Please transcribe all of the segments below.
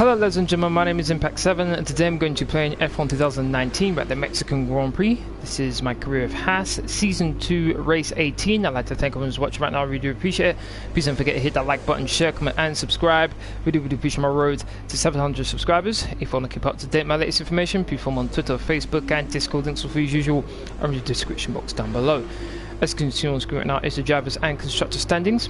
Hello ladies and gentlemen, my name is Impact7 and today I'm going to play in F1 2019 at the Mexican Grand Prix. This is my career of HASS, Season 2, Race 18. I'd like to thank everyone who's watching right now, I really do appreciate it. Please don't forget to hit that like button, share, comment and subscribe. Really appreciate my road to 700 subscribers. If you want to keep up to date with my latest information, please follow me on Twitter, Facebook and Discord. Links will be as usual in the description box down below. As you can see on screen right now is the drivers and constructor standings.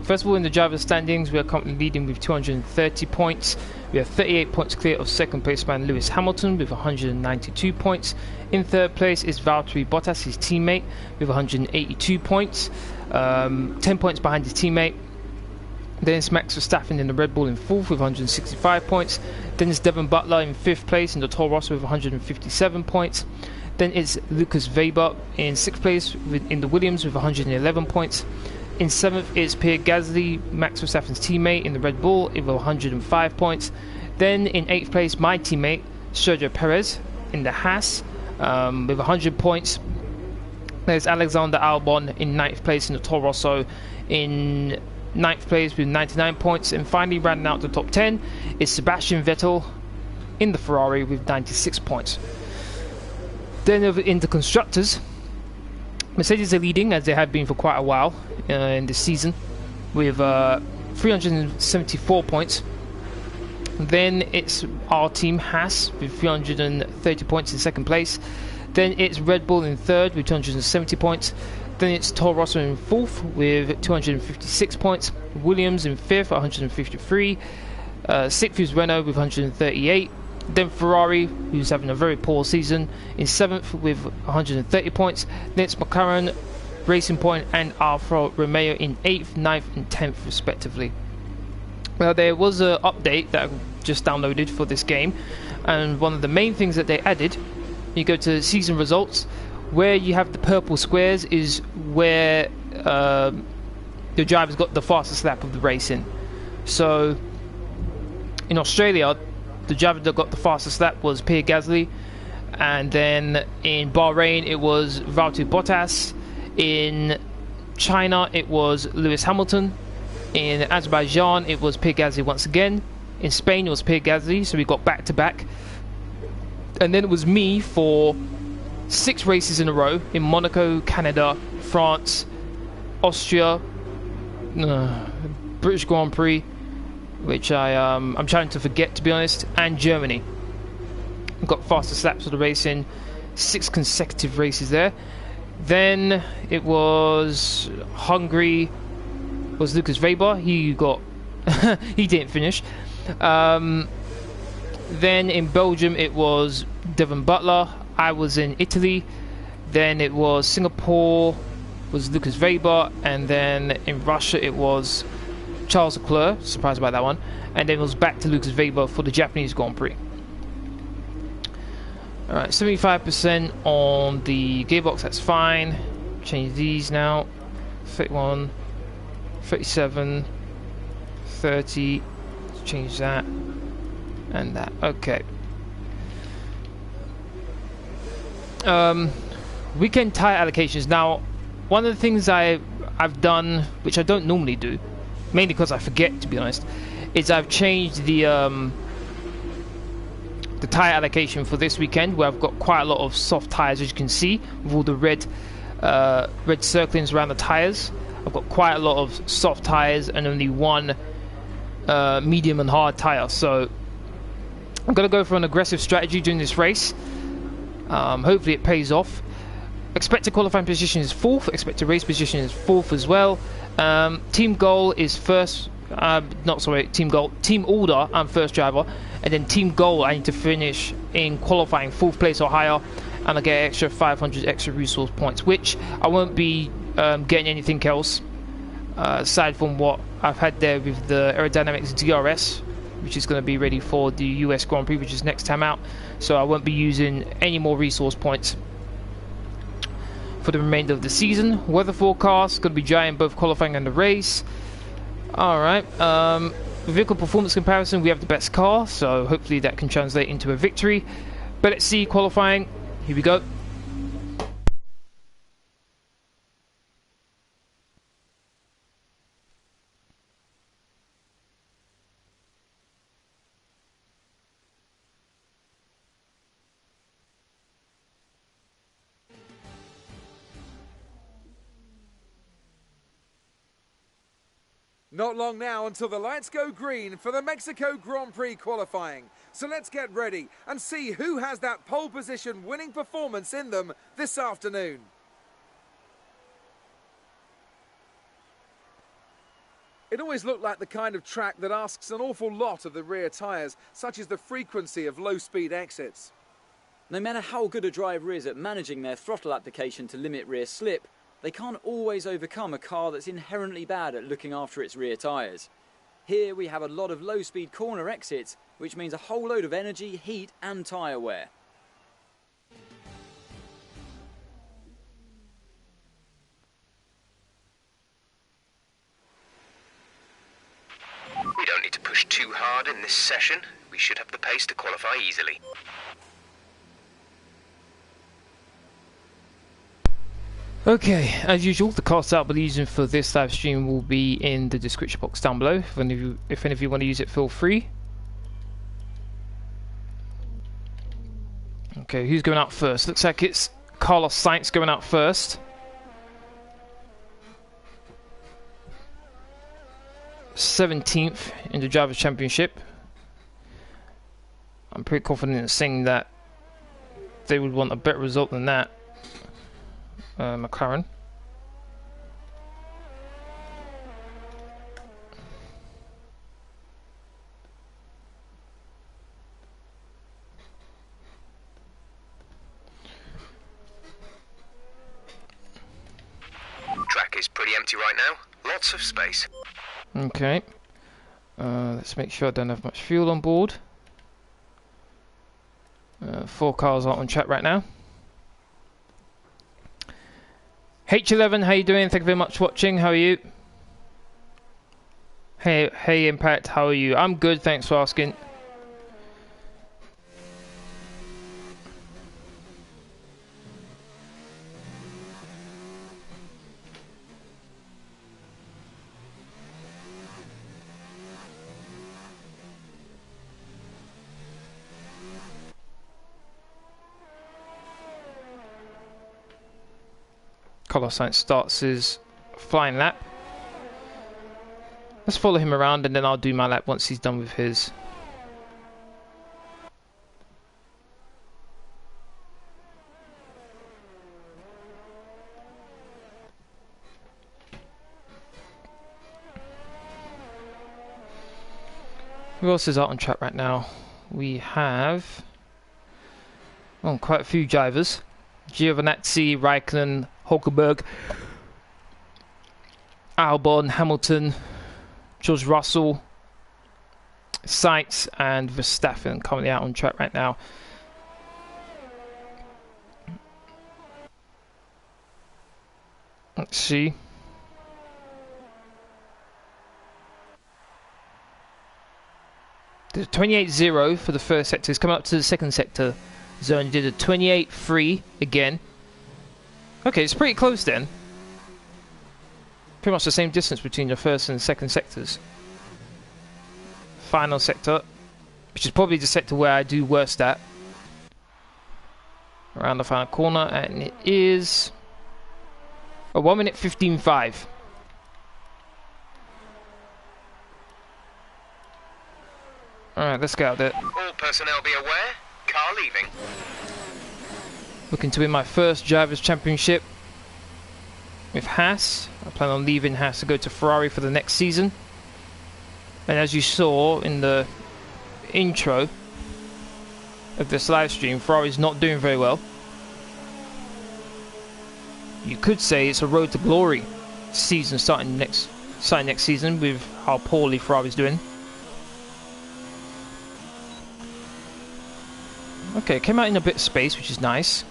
First of all, in the driver's standings, we are currently leading with 230 points. We are 38 points clear of second place man Lewis Hamilton with 192 points. In third place is Valtteri Bottas, his teammate, with 182 points, 10 points behind his teammate. Then it's Max Verstappen in the Red Bull in fourth with 165 points. Then it's Devon Butler in fifth place in the Toro Rosso with 157 points. Then it's Lucas Weber in sixth place in the Williams with 111 points. In 7th is Pierre Gasly, Max Verstappen's teammate in the Red Bull with 105 points. Then in 8th place, my teammate Sergio Perez in the HASS with 100 points. There's Alexander Albon in 9th place in the Toro Rosso in 9th place with 99 points. And finally, rounding out the top 10 is Sebastian Vettel in the Ferrari with 96 points. Then over in the constructors, Mercedes are leading as they have been for quite a while in this season with 374 points. Then it's our team HASS with 330 points in second place. Then it's Red Bull in third with 270 points. Then it's Toro Rosso in fourth with 256 points. Williams in fifth 153. Sixth is Renault with 138. Then Ferrari, who's having a very poor season, in 7th with 130 points. Then it's Mclaren, Racing Point and Alfa Romeo in 8th, 9th and 10th respectively. Well, there was an update that I just downloaded for this game, and one of the main things that they added, you go to season results, where you have the purple squares is where the driver's got the fastest lap of the race in. So in Australia, the driver that got the fastest lap was Pierre Gasly, and then in Bahrain it was Valtteri Bottas. In China it was Lewis Hamilton. In Azerbaijan it was Pierre Gasly once again. In Spain it was Pierre Gasly, so we got back to back. And then it was me for 6 races in a row in Monaco, Canada, France, Austria, British Grand Prix, which I'm trying to forget, to be honest, and Germany. Got fastest laps of the race in 6 consecutive races there. Then it was Hungary, was Lucas Weber. He got he didn't finish. Then in Belgium it was Devon Butler. I was in Italy. Then it was Singapore, was Lucas Weber, and then in Russia it was Charles Leclerc, surprised about that one, and then it was back to Lucas Weber for the Japanese Grand Prix. Alright, 75% on the gearbox, that's fine. Change these now. 31, 37, 30, change that, and that, okay. Weekend tyre allocations. Now, one of the things I've done, which I don't normally do, mainly because I forget, to be honest, is I've changed the tyre allocation for this weekend, where I've got quite a lot of soft tyres, as you can see, with all the red circlings around the tyres. I've got quite a lot of soft tyres and only one medium and hard tyre, so I'm going to go for an aggressive strategy during this race. Hopefully it pays off. Expected qualifying position is 4th, expected race position is 4th as well. Team goal is first, team order, I'm first driver, and then team goal I need to finish in qualifying 4th place or higher, and I get extra 500 extra resource points, which I won't be getting anything else aside from what I've had there with the Aerodynamics DRS, which is going to be ready for the US Grand Prix, which is next time out, so I won't be using any more resource points for the remainder of the season. Weather forecast going to be dry in both qualifying and the race. Alright, vehicle performance comparison, we have the best car, so hopefully that can translate into a victory. But let's see qualifying. Here we go. Not long now until the lights go green for the Mexico Grand Prix qualifying. So let's get ready and see who has that pole position winning performance in them this afternoon. It always looked like the kind of track that asks an awful lot of the rear tyres, such as the frequency of low-speed exits. No matter how good a driver is at managing their throttle application to limit rear slip, they can't always overcome a car that's inherently bad at looking after its rear tyres. Here we have a lot of low-speed corner exits, which means a whole load of energy, heat and tyre wear. We don't need to push too hard in this session. We should have the pace to qualify easily. Okay, as usual, the cost I'll be using for this live stream will be in the description box down below. If any of you want to use it, feel free. Okay, who's going out first? Looks like it's Carlos Sainz going out first. '17th in the Drivers' Championship. I'm pretty confident in saying that they would want a better result than that. Mclaren. Track is pretty empty right now. Lots of space. Okay. Let's make sure I don't have much fuel on board. 4 cars are on track right now. H11, how you doing? Thank you very much for watching. How are you? Hey Impact, how are you? I'm good, thanks for asking. Carlos Sainz starts his flying lap. Let's follow him around and then I'll do my lap once he's done with his. Who else is out on track right now? We have quite a few drivers. Giovinazzi, Raikkonen, Hulkenberg, Albon, Hamilton, George Russell, Sainz and Verstappen currently out on track right now. Let's see. There's 28.0 for the first sector. It's coming up to the second sector zone. You did a 28.3 again. Okay, it's pretty close then. Pretty much the same distance between the first and second sectors. Final sector, which is probably the sector where I do worst at. Around the final corner, and it is a 1 minute 15.5. Alright, let's get out there. All personnel be aware. Car leaving. Looking to win my first Drivers' Championship with HASS. I plan on leaving HASS to go to Ferrari for the next season. And as you saw in the intro of this live stream, Ferrari's not doing very well. You could say it's a road to glory season starting next season with how poorly Ferrari's doing. Okay, it came out in a bit of space, which is nice.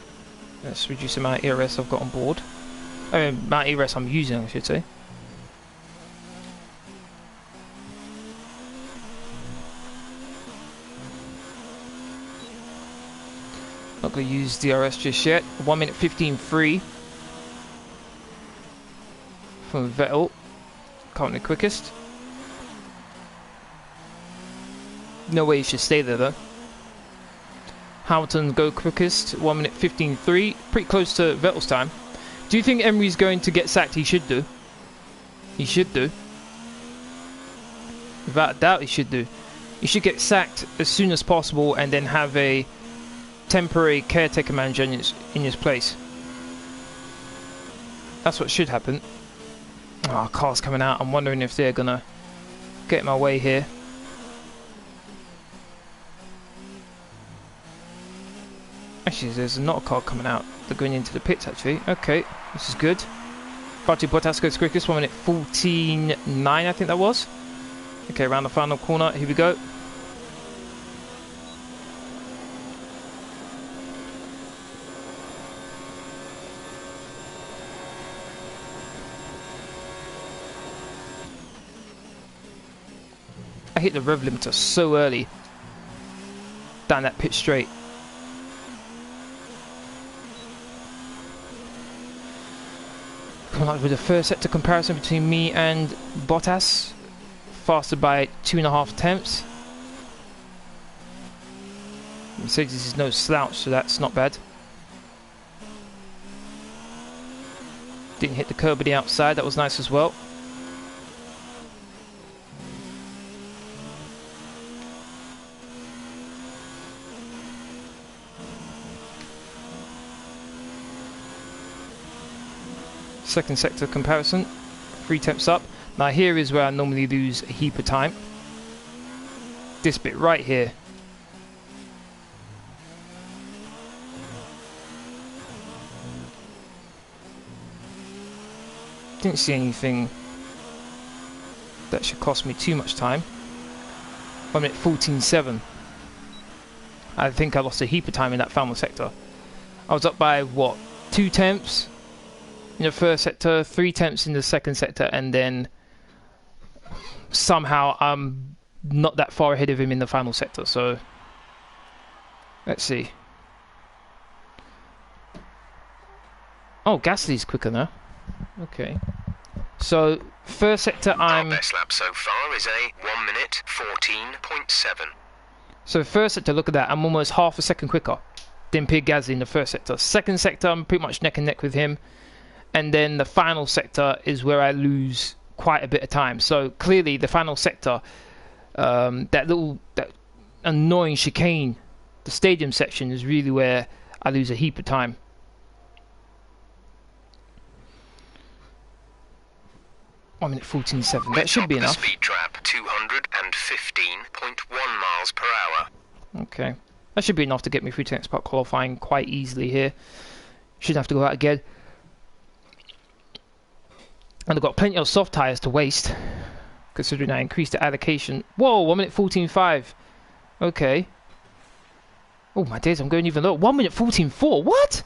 Let's reduce the amount of ERS I've got on board. Amount of ERS I'm using, I should say. Not going to use DRS just yet. 1 minute 15.3 from Vettel. Currently quickest. No way you should stay there though. Hamilton go quickest, 1 minute 15.3, pretty close to Vettel's time. Do you think Emery's going to get sacked? He should do. He should do. Without a doubt, he should do. He should get sacked as soon as possible and then have a temporary caretaker manager in his place. That's what should happen. Oh, car's coming out. I'm wondering if they're gonna get in my way here. Actually, there's not a car coming out. They're going into the pits, actually. Okay, this is good. Valtteri Bottas goes quickest, 1 minute 14.9, I think that was. Okay, around the final corner. Here we go. I hit the rev limiter so early down that pit straight. Coming up with the first sector comparison between me and Bottas, faster by 2.5 tenths. Mercedes is no slouch, so that's not bad. Didn't hit the curb on the outside, that was nice as well. Second sector comparison, 3 tenths up. Now here is where I normally lose a heap of time. This bit right here. Didn't see anything that should cost me too much time. 1 minute 14.7. I think I lost a heap of time in that final sector. I was up by what, 2 tenths in the first sector, 3 tenths in the second sector, and then somehow I'm not that far ahead of him in the final sector. So let's see. Oh, Gasly's quicker now. Okay. So first sector, Our best lap so far is a 1 minute 14.7. So first sector, look at that. I'm almost half a second quicker than Pierre Gasly in the first sector. Second sector, I'm pretty much neck and neck with him. And then the final sector is where I lose quite a bit of time. So clearly the final sector, that annoying chicane, the stadium section, is really where I lose a heap of time. One minute 14.7. That should be enough. Speed trap 215.1 miles per hour. Okay, that should be enough to get me through to next part qualifying quite easily here. Shouldn't have to go out again. And I've got plenty of soft tyres to waste, considering I increased the allocation. Whoa, 1 minute 14.5. Okay. Oh my days, I'm going even lower. 1 minute 14.4. What?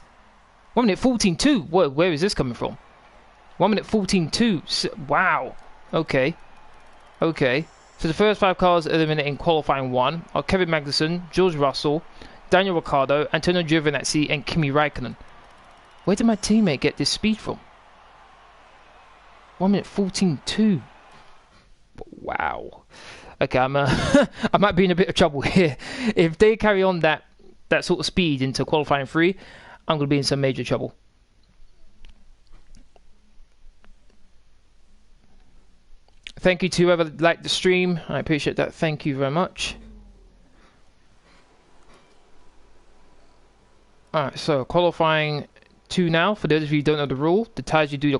1 minute 14.2. Where is this coming from? 1 minute 14.2. Wow. Okay. Okay. So the first 5 cars eliminated in qualifying 1 are Kevin Magnussen, George Russell, Daniel Ricciardo, Antonio Giovinazzi, and Kimi Raikkonen. Where did my teammate get this speed from? 1 minute 14.2. Wow. Okay, I might be in a bit of trouble here. If they carry on that sort of speed into qualifying 3, I'm going to be in some major trouble. Thank you to whoever liked the stream. I appreciate that. Thank you very much. Alright, so qualifying 2 now. For those of you who don't know the rule, the tyres you do your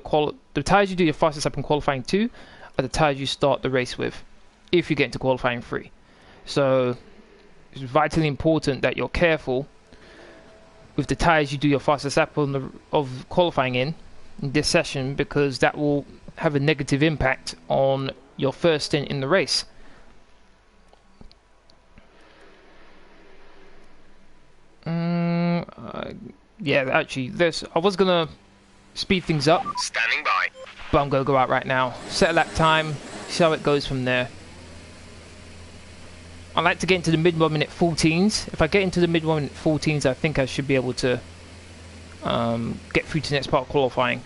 fastest lap in qualifying 2 are the tyres you start the race with, if you get into qualifying 3. So it's vitally important that you're careful with the tyres you do your fastest lap of qualifying in this session, because that will have a negative impact on your first stint in the race. Yeah, actually, I was gonna speed things up. Standing by. But I'm gonna go out right now. Set a lap time. See how it goes from there. I like to get into the mid 1 minute 14s. If I get into the mid 1 minute 14s, I think I should be able to get through to the next part of qualifying.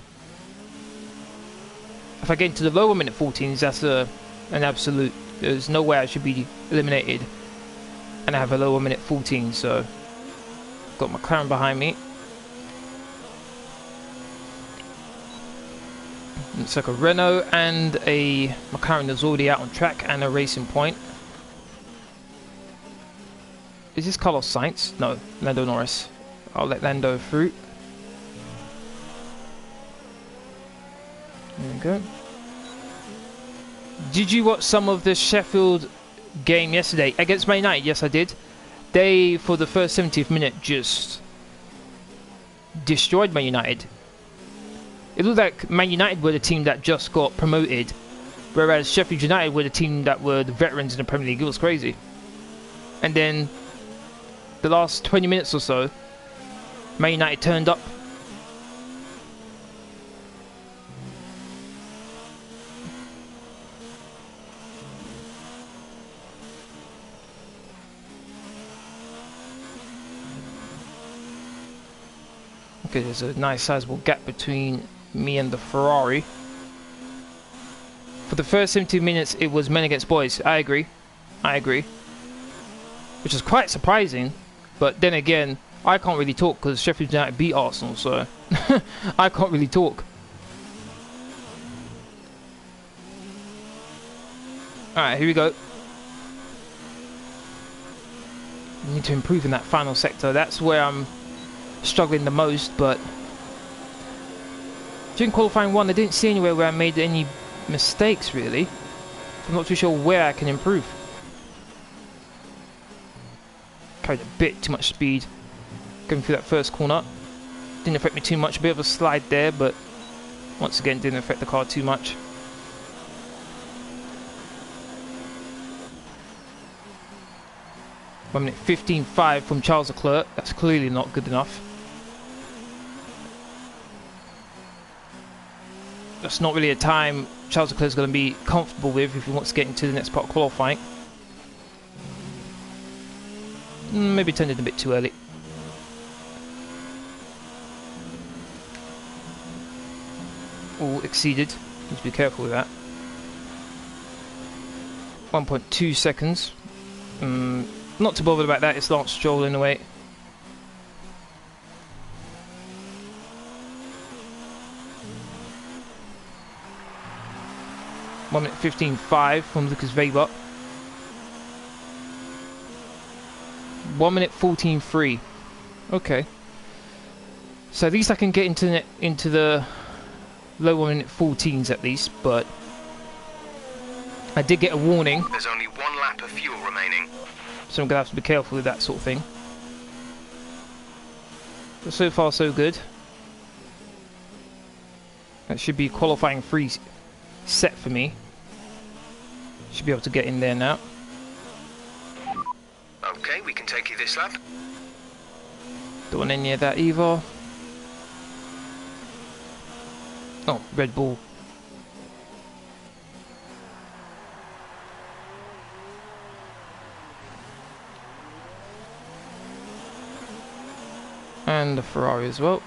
If I get into the lower minute 14s, that's an absolute. There's no way I should be eliminated, and I have a lower minute 14. So got McLaren behind me. It's like a Renault and a McLaren that's already out on track and a racing point. Is this Carlos Sainz? No, Lando Norris. I'll let Lando through. There we go. Did you watch some of the Sheffield game yesterday against Man United? Yes, I did. They, for the first 70th minute, just destroyed Man United. It looked like Man United were the team that just got promoted, whereas Sheffield United were the team that were the veterans in the Premier League. It was crazy. And then the last 20 minutes or so, Man United turned up. Okay, there's a nice sizable gap between me and the Ferrari. For the first 17 minutes, it was men against boys. I agree. I agree. Which is quite surprising. But then again, I can't really talk because Sheffield United beat Arsenal, so I can't really talk. Alright, here we go. We need to improve in that final sector. That's where I'm struggling the most, but during qualifying 1 I didn't see anywhere where I made any mistakes really. I'm not too sure where I can improve. Carried a bit too much speed going through that first corner. Didn't affect me too much, a bit of a slide there, but once again didn't affect the car too much. One minute 15.5 from Charles Leclerc. That's clearly not good enough. That's not really a time Charles Leclerc is going to be comfortable with if he wants to get into the next part of qualifying. Maybe turned in a bit too early. Oh, exceeded. Need to be careful with that. 1.2 seconds. Not too bothered about that, it's Lance Stroll in the way. One minute 15.5 from Lucas Weber. 1 minute 14.3. Okay. So at least I can get into the low 1 minute 14s at least, but I did get a warning. There's only 1 lap of fuel remaining. So I'm going to have to be careful with that sort of thing. But so far so good. That should be qualifying 3 set for me. Should be able to get in there now. Okay, we can take you this lap. Don't want any of that either. Oh, Red Bull. And the Ferrari as well.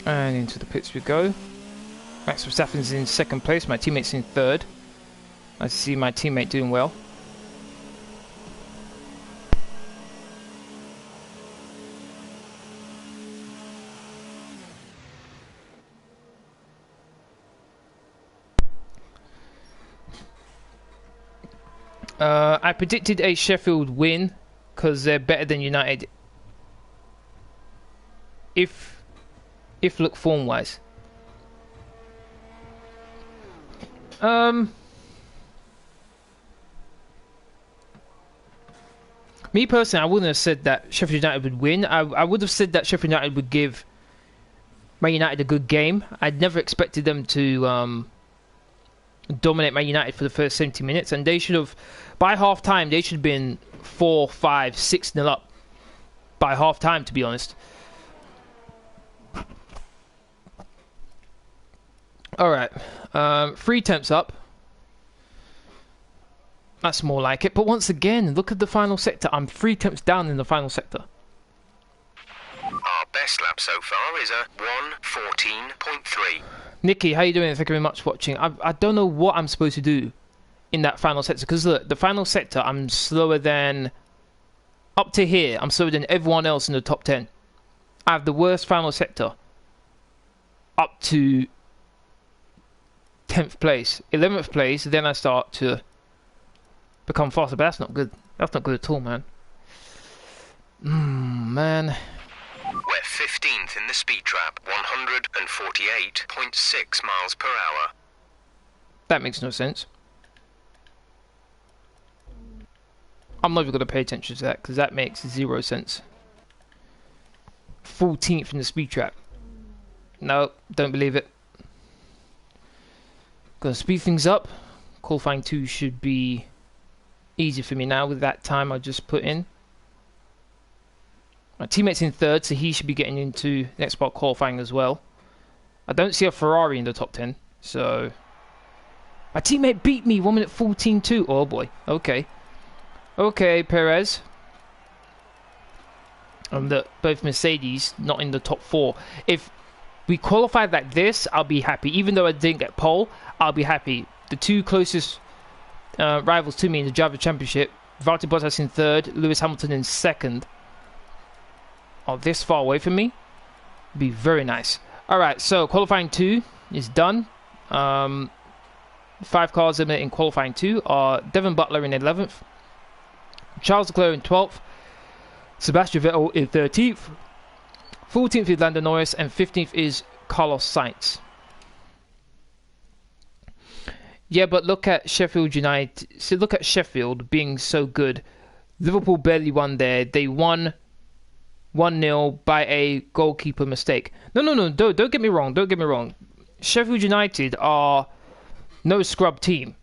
And into the pits we go. Max Verstappen's in 2nd place, my teammate's in 3rd. I see my teammate doing well. I predicted a Sheffield win because they're better than United. If look form wise. Me personally, I wouldn't have said that Sheffield United would win. I would have said that Sheffield United would give Man United a good game. I'd never expected them to dominate Man United for the first 70 minutes, and they should have, by half time, they should have been 4, 5, 6-0 up by half time, to be honest. Alright, 3 temps up. That's more like it, but once again, look at the final sector. I'm 3 temps down in the final sector. Our best lap so far is a 1:14.3. Nikki, how you doing? Thank you very much for watching. I don't know what I'm supposed to do in that final sector, because look, the final sector, I'm slower than, up to here, I'm slower than everyone else in the top 10. I have the worst final sector up to 10th place, 11th place, then I start to become faster, but that's not good. That's not good at all, man. Man. We're 15th in the speed trap, 148.6 miles per hour. That makes no sense. I'm not even going to pay attention to that, because that makes 0 sense. 14th in the speed trap. No, don't believe it. Gonna speed things up. Qualifying 2 should be easy for me now with that time I just put in. My teammate's in 3rd, so he should be getting into next spot qualifying as well. I don't see a Ferrari in the top 10, so my teammate beat me 1:14.2. Oh boy. Okay. Okay, Perez. Both Mercedes not in the top 4. If we qualified like this, I'll be happy. Even though I didn't get pole, I'll be happy. The 2 closest rivals to me in the Driver Championship, Valtteri Bottas in 3rd, Lewis Hamilton in 2nd, are this far away from me. Be very nice. Alright, so qualifying 2 is done. 5 cars in qualifying 2 are Devon Butler in 11th, Charles Leclerc in 12th, Sebastian Vettel in 13th, 14th is Lando Norris, and 15th is Carlos Sainz. Yeah, but look at Sheffield United. So look at Sheffield being so good. Liverpool barely won there. They won 1-0 by a goalkeeper mistake. No. Don't get me wrong. Don't get me wrong. Sheffield United are no scrub team.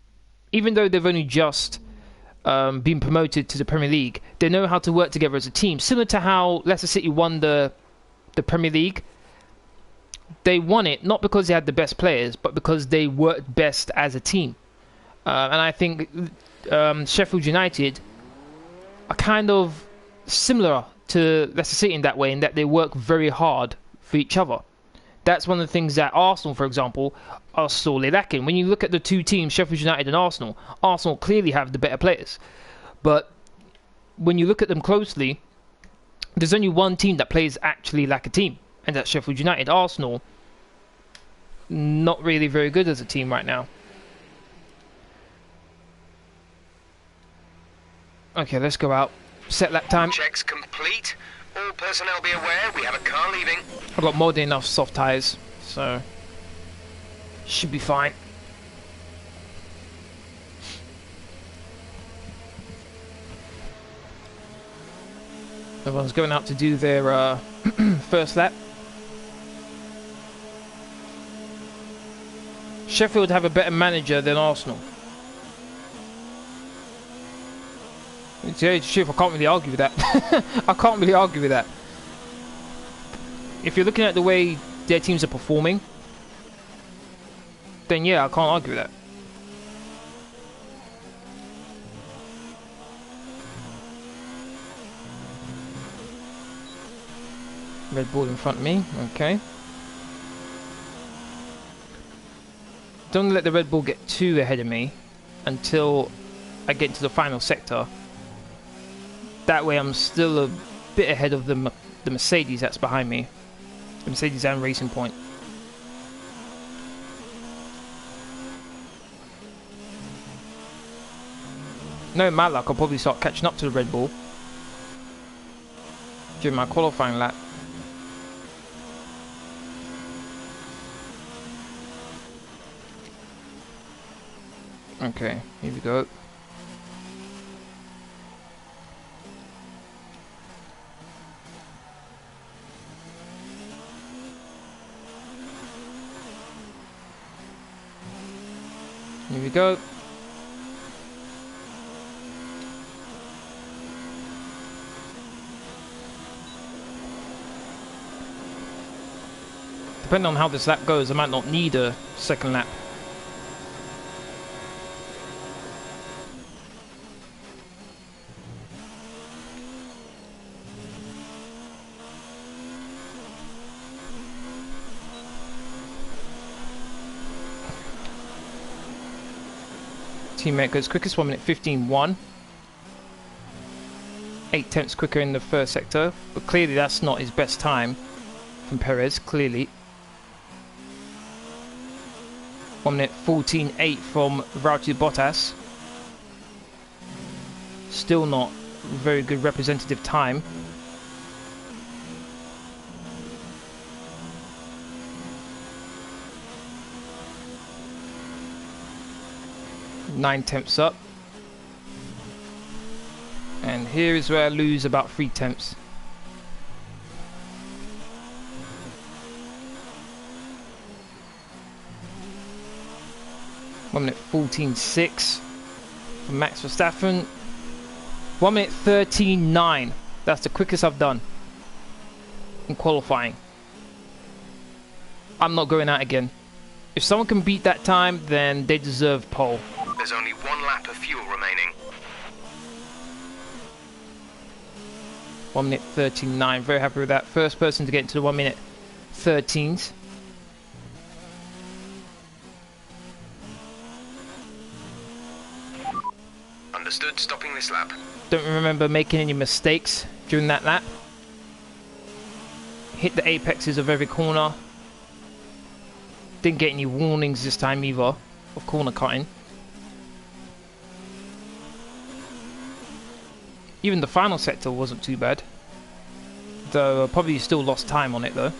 Even though they've only just been promoted to the Premier League, they know how to work together as a team. Similar to how Leicester City won the Premier League. They won it not because they had the best players, but because they worked best as a team. And I think Sheffield United are kind of similar to Leicester City in that way, in that they work very hard for each other. That's one of the things that Arsenal, for example, are sorely lacking. When you look at the 2 teams, Sheffield United and Arsenal clearly have the better players. But when you look at them closely, there's only one team that plays actually like a team, and that's Sheffield United. Arsenal, not really very good as a team right now. Okay, let's go out. Set lap time. Checks complete. All personnel be aware, we have a car leaving. I've got more than enough soft tyres, so should be fine. Everyone's going out to do their first lap. Sheffield have a better manager than Arsenal. To tell you the truth, I can't really argue with that. I can't really argue with that. If you're looking at the way their teams are performing, then yeah, I can't argue with that. Red Bull in front of me, okay. Don't let the Red Bull get too ahead of me until I get into the final sector. That way I'm still a bit ahead of the Mercedes that's behind me. The Mercedes and Racing Point. No, my luck, I'll probably start catching up to the Red Bull during my qualifying lap. Okay, here we go. Here we go. Depending on how this lap goes, I might not need a second lap. Teammate goes quickest, 1 minute 15.1. 8 tenths quicker in the first sector, but clearly that's not his best time from Perez, clearly. 1 minute 14.8 from Valtteri Bottas. Still not very good representative time. Nine tenths up. And here is where I lose about 3 tenths. One minute 14.6 from Max Verstappen. 1 minute 13.9. That's the quickest I've done in qualifying. I'm not going out again. If someone can beat that time, then they deserve pole. There's only 1 lap of fuel remaining. 1 minute 13.9. Very happy with that. First person to get into the 1 minute 13s. Understood, stopping this lap. Don't remember making any mistakes during that lap. Hit the apexes of every corner. Didn't get any warnings this time either of corner cutting. Even the final sector wasn't too bad, though I probably still lost time on it though.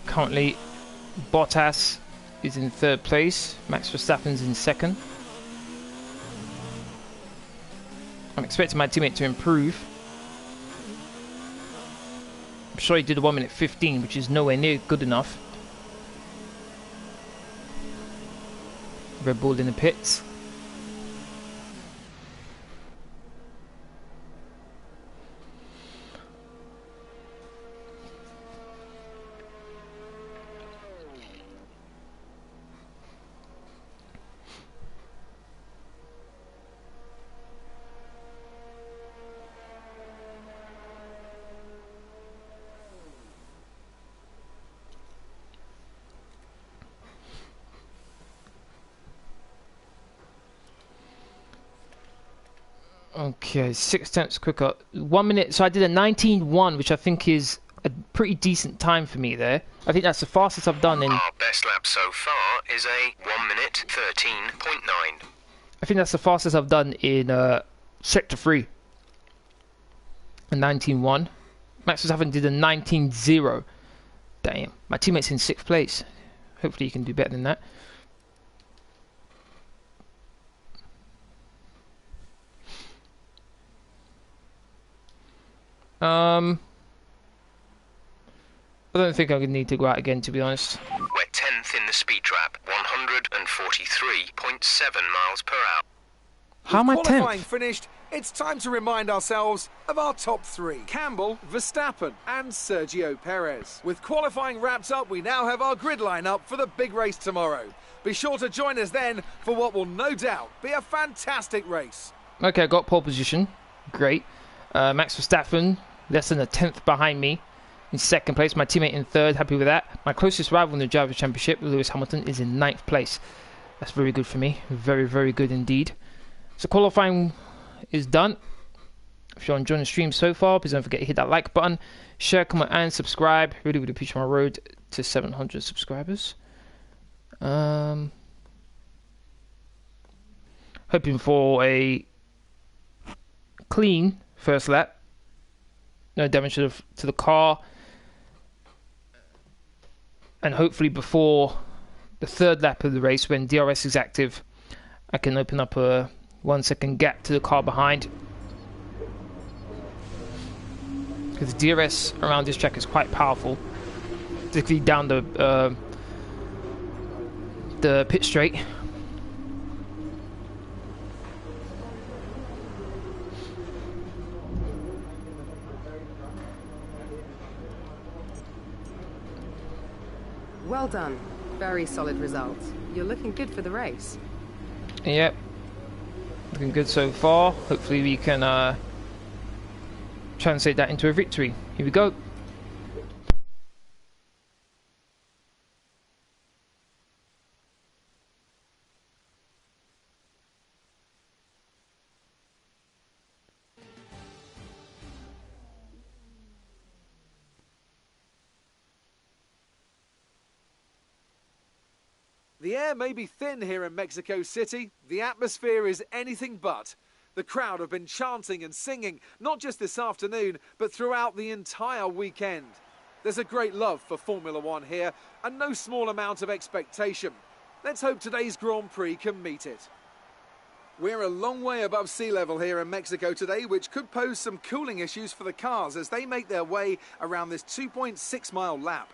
Currently, Bottas is in 3rd place. Max Verstappen's in 2nd. I'm expecting my teammate to improve. I'm sure he did a 1 minute 15, which is nowhere near good enough. Red Bull in the pits. Okay, 6 tenths quicker. 1 minute, so I did a 19.1, which I think is a pretty decent time for me there. I think that's the fastest I've done in... Our best lap so far is a 1 minute 13.9. I think that's the fastest I've done in Sector 3. A 19.1. Max Verstappen did a 19.0. Damn, my teammate's in 6th place. Hopefully he can do better than that. I don't think I would need to go out again, to be honest. We're 10th in the speed trap, 143.7 miles per hour. How am I 10th? Qualifying finished, it's time to remind ourselves of our top 3. Campbell, Verstappen and Sergio Perez. With qualifying wrapped up, we now have our grid lineup for the big race tomorrow. Be sure to join us then for what will no doubt be a fantastic race. Okay, I got pole position. Great. Max Verstappen, less than a 10th behind me. In 2nd place, my teammate in 3rd, happy with that. My closest rival in the Drivers' Championship, Lewis Hamilton, is in 9th place. That's very good for me. Very, very good indeed. So qualifying is done. If you're enjoying the stream so far, please don't forget to hit that like button, share, comment and subscribe. Really would appreciate my road to 700 subscribers. Hoping for a clean first lap. No damage to the car. and hopefully before the third lap of the race, when DRS is active, I can open up a 1 second gap to the car behind. Because the DRS around this track is quite powerful, particularly down the pit straight. Well done. Very solid results. You're looking good for the race. Yep. Looking good so far. Hopefully we can translate that into a victory. Here we go. The air may be thin here in Mexico City. The atmosphere is anything but. The crowd have been chanting and singing, not just this afternoon, but throughout the entire weekend. There's a great love for Formula One here, and no small amount of expectation. Let's hope today's Grand Prix can meet it. We're a long way above sea level here in Mexico today, which could pose some cooling issues for the cars as they make their way around this 2.6-mile lap.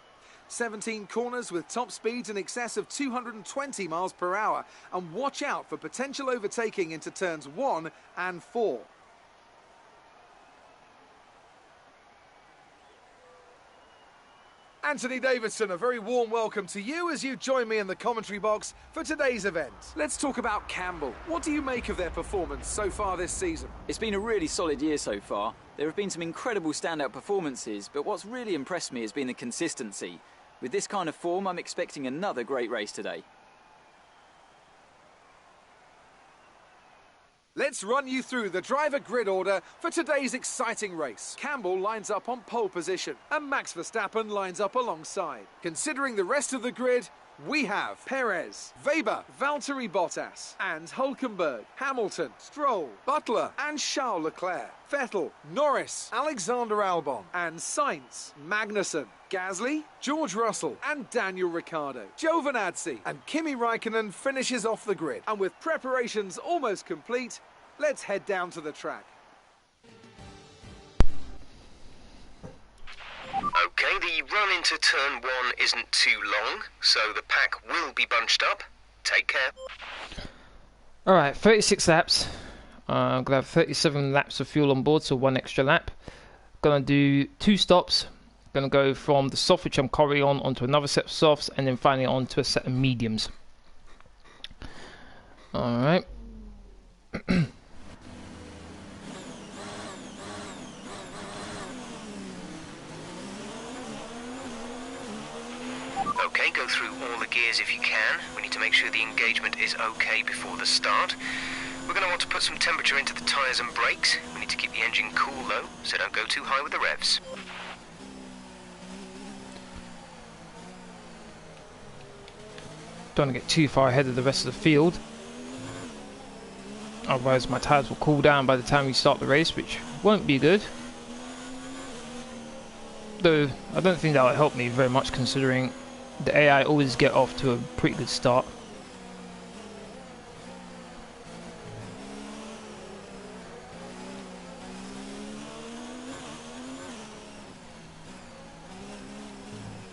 17 corners with top speeds in excess of 220 miles per hour, and watch out for potential overtaking into turns 1 and 4. Anthony Davidson, a very warm welcome to you as you join me in the commentary box for today's event. Let's talk about Camber. What do you make of their performance so far this season? It's been a really solid year so far. There have been some incredible standout performances, but what's really impressed me has been the consistency. With this kind of form, I'm expecting another great race today. Let's run you through the driver grid order for today's exciting race. Campbell lines up on pole position and Max Verstappen lines up alongside. Considering the rest of the grid, we have Perez, Weber, Valtteri Bottas and Hülkenberg, Hamilton, Stroll, Butler and Charles Leclerc, Vettel, Norris, Alexander Albon and Sainz, Magnussen, Gasly, George Russell and Daniel Ricciardo. Giovinazzi and Kimi Raikkonen finishes off the grid. And with preparations almost complete, let's head down to the track. Okay, the run into turn 1 isn't too long, so the pack will be bunched up. Take care. Alright, 36 laps. I'm going to have 37 laps of fuel on board, so 1 extra lap. Going to do 2 stops. Going to go from the soft, which I'm currently on, onto another set of softs, and then finally onto a set of mediums. Alright. Okay, go through all the gears if you can. We need to make sure the engagement is okay before the start. We're going to want to put some temperature into the tyres and brakes. We need to keep the engine cool though, so don't go too high with the revs. Don't want to get too far ahead of the rest of the field. Otherwise my tyres will cool down by the time we start the race, which won't be good. Though I don't think that will help me very much, considering the AI always get off to a pretty good start.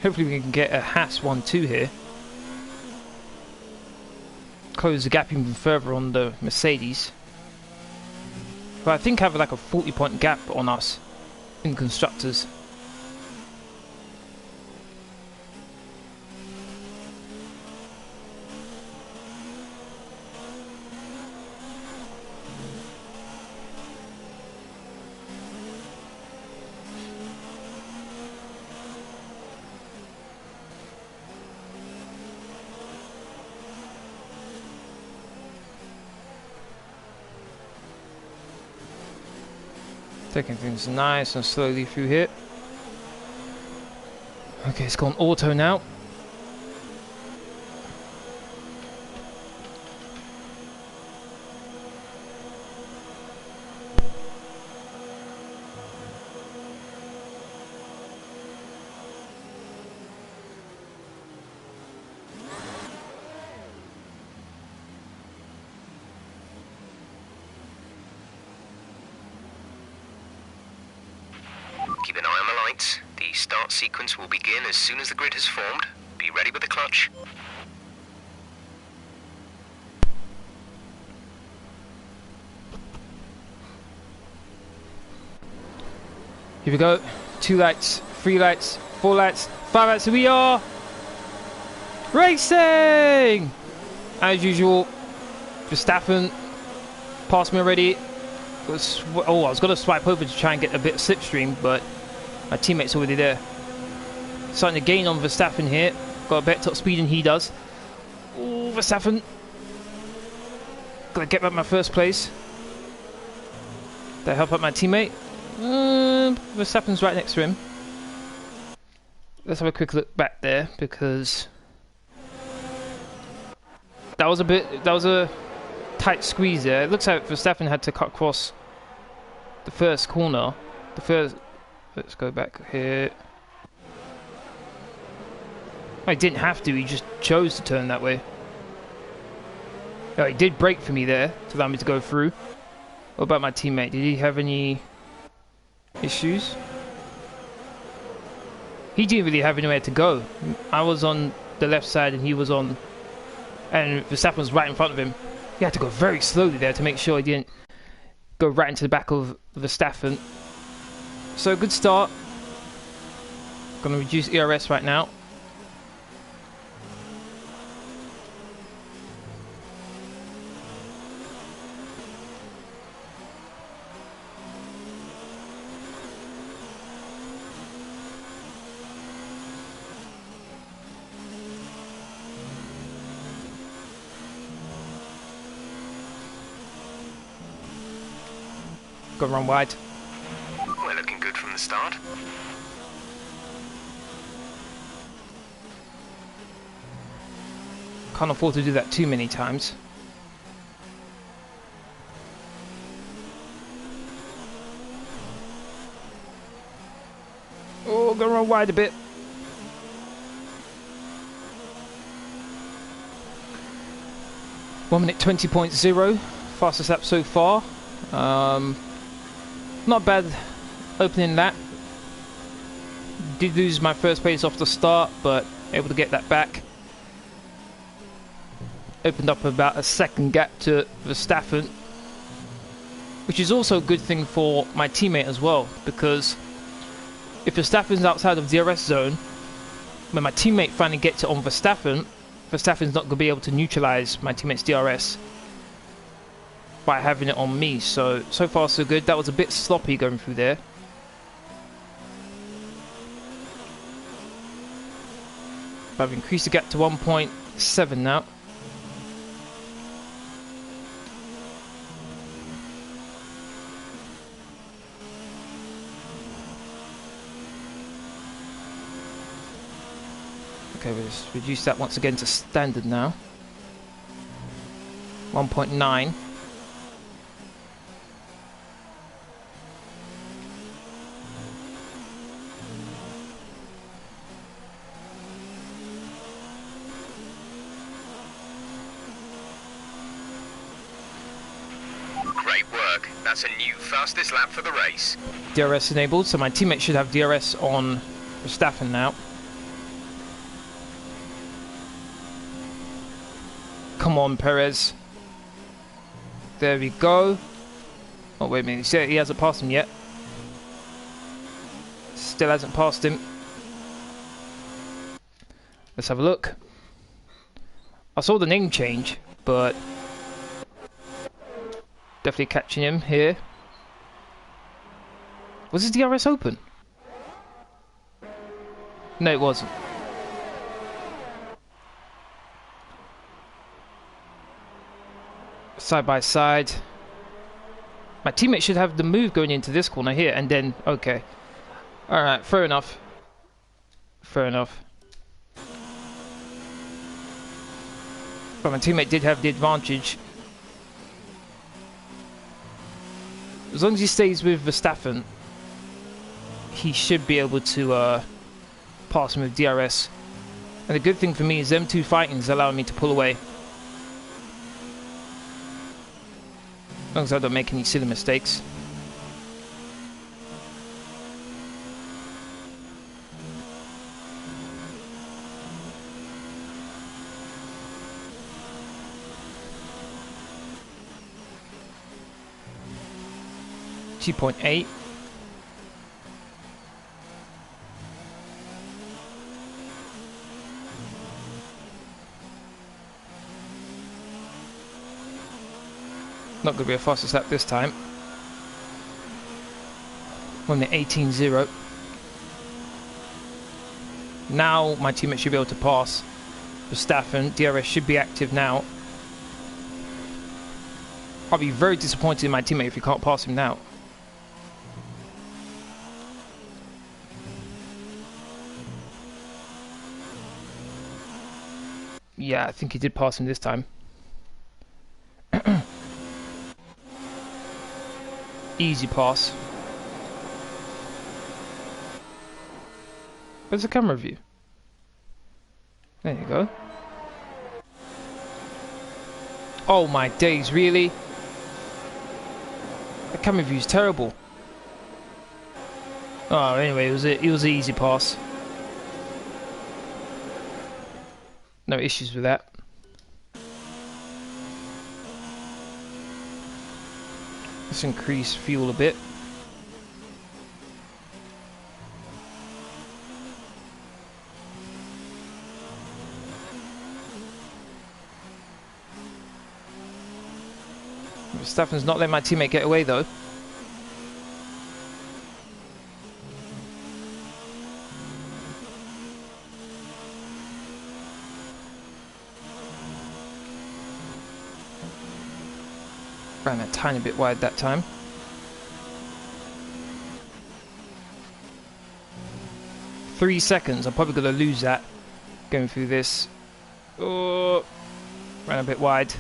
Hopefully we can get a HASS 1-2 here. Close the gap even further on the Mercedes. But I think I have like a 40-point gap on us in constructors. Taking things nice and slowly through here. Okay, it's gone auto now. lights. The start sequence will begin as soon as the grid has formed. Be ready with the clutch. Here we go. 2 lights, 3 lights, 4 lights, 5 lights. Here we are. Racing! As usual, Verstappen passed me already. I was going to swipe over to try and get a bit of slipstream, but my teammate's already there. Starting to gain on Verstappen here. Got a better top speed than he does. Oh, Verstappen. Gotta get back my first place. Did I help out my teammate? Verstappen's right next to him. Let's have a quick look back there, because that was a tight squeeze there. It looks like Verstappen had to cut across the first corner. Let's go back here. Oh, he didn't have to, he just chose to turn that way. Oh, he did brake for me there to allow me to go through. What about my teammate? Did he have any issues? He didn't really have anywhere to go. I was on the left side and he was on, and Verstappen was right in front of him. He had to go very slowly there to make sure he didn't go right into the back of Verstappen. So good start. Gonna reduce ERS right now. Got run wide. We're looking good from the start. Can't afford to do that too many times. Oh, gonna run wide a bit. One minute 20.0, fastest lap so far. Not bad opening that. Did lose my first place off the start, but able to get that back. Opened up about a second gap to Verstappen, which is also a good thing for my teammate as well, because if Verstappen's outside of DRS zone, when my teammate finally gets it on Verstappen, Verstappen's not going to be able to neutralize my teammate's DRS by having it on me. So far so good. That was a bit sloppy going through there. But I've increased the gap to 1.7 now. Okay, we'll just reduce that once again to standard now. 1.9. Great work. That's a new fastest lap for the race. DRS enabled, so my teammate should have DRS on Verstappen now. Come on, Perez. There we go. Oh, wait a minute. He hasn't passed him yet. Still hasn't passed him. Let's have a look. I saw the name change, but definitely catching him here. Was his DRS open? No, it wasn't. Side by side. My teammate should have the move going into this corner here, and then okay. Alright, fair enough. Fair enough. But my teammate did have the advantage. As long as he stays with Verstappen, he should be able to pass him with DRS. And the good thing for me is them two fighting is allowing me to pull away. As long as I don't make any silly mistakes. 2.8. Not going to be a fastest lap this time. On the 18.0. Now my teammate should be able to pass Verstappen. DRS should be active now. I'll be very disappointed in my teammate if he can't pass him now. Yeah, I think he did pass him this time. Easy pass. Where's the camera view? There you go. Oh my days, really? The camera view is terrible. Oh, anyway, it was an easy pass. No issues with that. Let's increase fuel a bit. Verstappen's not letting my teammate get away though. Ran a tiny bit wide that time. Three seconds. I'm probably going to lose that going through this. Oh, ran a bit wide.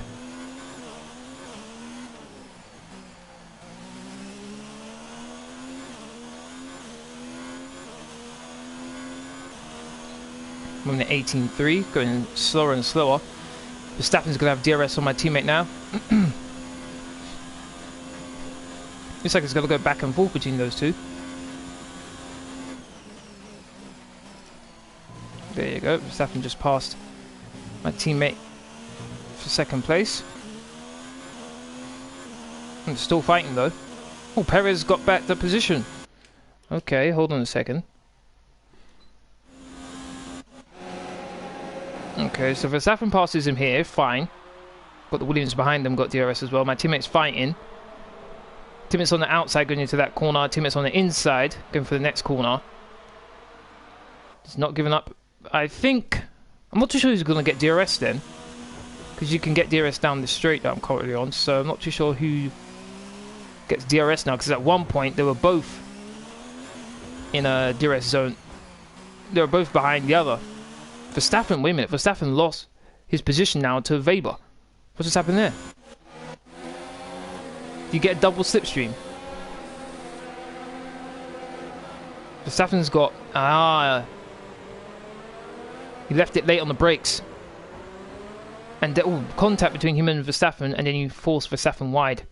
I'm on the 18.3, going slower and slower. Verstappen's going to have DRS on my teammate now. Looks like it's going to go back and forth between those two. There you go. Verstappen just passed my teammate for second place. I'm still fighting though. Oh, Perez got back the position. Okay, hold on a second. Okay, so Verstappen passes him here, fine. Got the Williams behind them, got DRS as well. My teammate's fighting. Teammates on the outside going into that corner. Teammates on the inside going for the next corner. He's not giving up. I think... I'm not too sure who's going to get DRS then. Because you can get DRS down the straight that I'm currently on. So I'm not too sure who gets DRS now. Because at one point they were both in a DRS zone. They were both behind the other. Verstappen, wait a minute. Verstappen lost his position now to Weber. What just happened there? You get a double slipstream. Verstappen's got... he left it late on the brakes. And contact between him and Verstappen, and then you force Verstappen wide.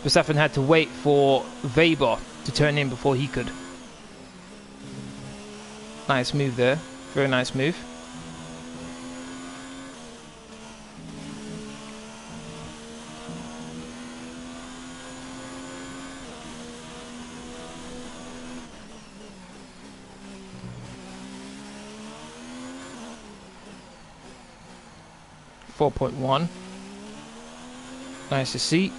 Verstappen had to wait for Weber to turn in before he could. Nice move there. Very nice move. .1. Nice to see.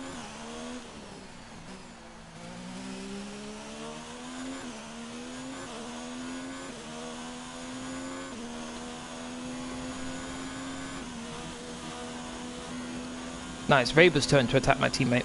Nice. Weber's turn to attack my teammate.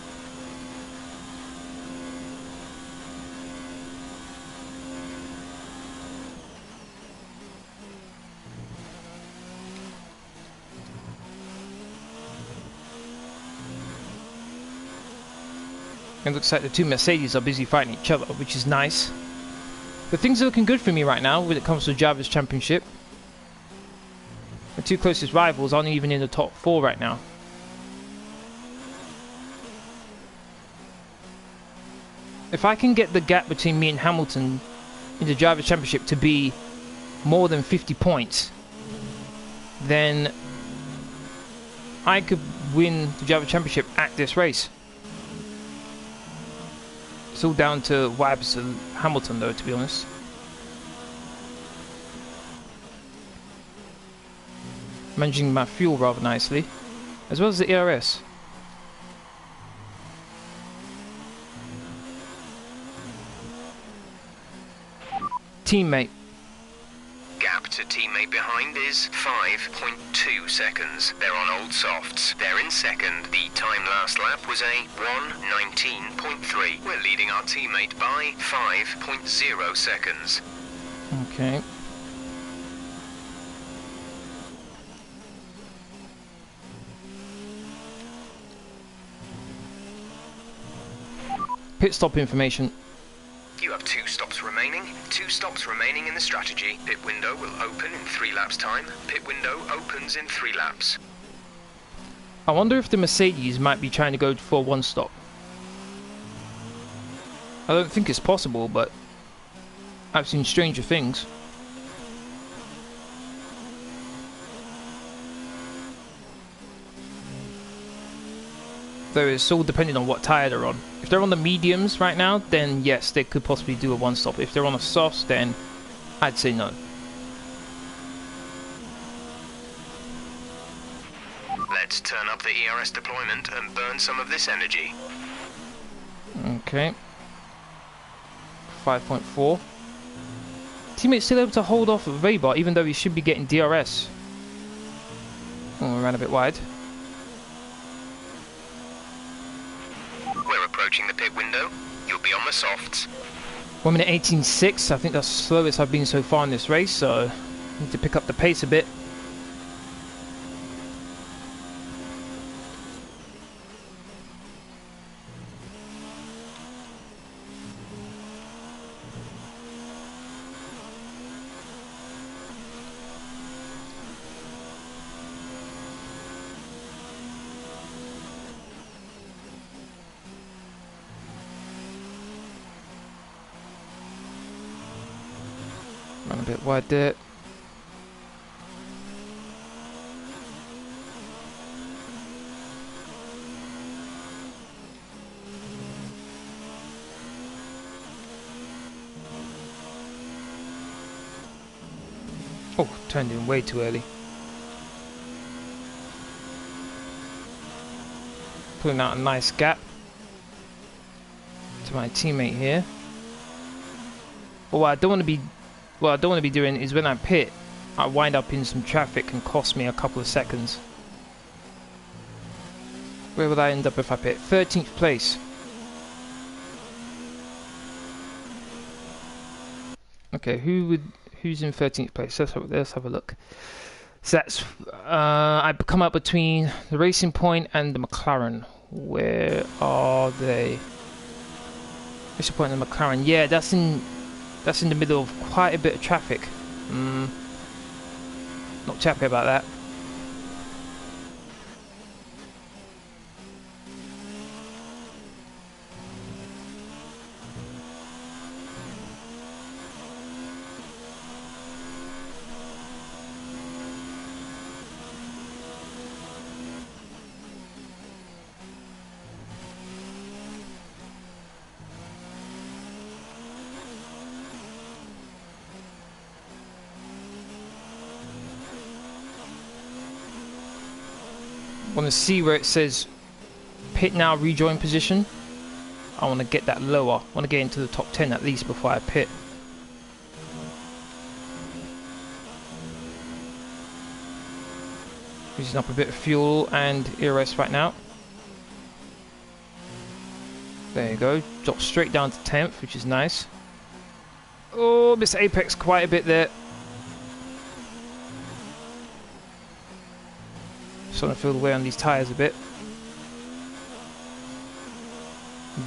It looks like the two Mercedes are busy fighting each other, which is nice. But things are looking good for me right now when it comes to the Drivers' Championship. The two closest rivals aren't even in the top 4 right now. If I can get the gap between me and Hamilton in the Drivers' Championship to be more than 50 points, then I could win the Drivers' Championship at this race. It's all down to Wabs and Hamilton though, to be honest. Managing my fuel rather nicely, as well as the ERS. Teammate. Gap to teammate behind is 5.2 seconds. They're on old softs. They're in second. The time last lap was a 1:19.3. We're leading our teammate by 5.0 seconds. Okay. Pit stop information. You have 2 stops remaining. 2 stops remaining in the strategy. Pit window will open in 3 laps time. Pit window opens in 3 laps. I wonder if the Mercedes might be trying to go for one stop. I don't think it's possible, but I've seen stranger things. Though it's all depending on what tyre they're on. If they're on the mediums right now, then yes, they could possibly do a one stop. If they're on a softs, then I'd say no. Let's turn up the ERS deployment and burn some of this energy. Okay. 5.4. Teammate's still able to hold off Weber, even though he should be getting DRS. Oh, ran a bit wide. We're approaching the pit window. You'll be on the softs. 1 minute 18.6. I think that's the slowest I've been so far in this race, so need to pick up the pace a bit. Run a bit wide there. Oh, turned in way too early. Pulling out a nice gap to my teammate here. But what I don't want to be doing is when I pit, I wind up in some traffic and cost me a couple of seconds. Where would I end up if I pit? 13th place. Okay, who's in 13th place? Let's have a look. So that's I come up between the Racing Point and the McLaren. Where are they? Racing Point and the McLaren. Yeah, that's in the middle of quite a bit of traffic. Not too happy about that. Want to see where it says pit now, rejoin position. I want to get that lower. I want to get into the top 10 at least before I pit. Using up a bit of fuel and ERS right now. There you go. Drop straight down to 10th, which is nice. Oh, missed apex quite a bit there. Just want to feel the way on these tyres a bit.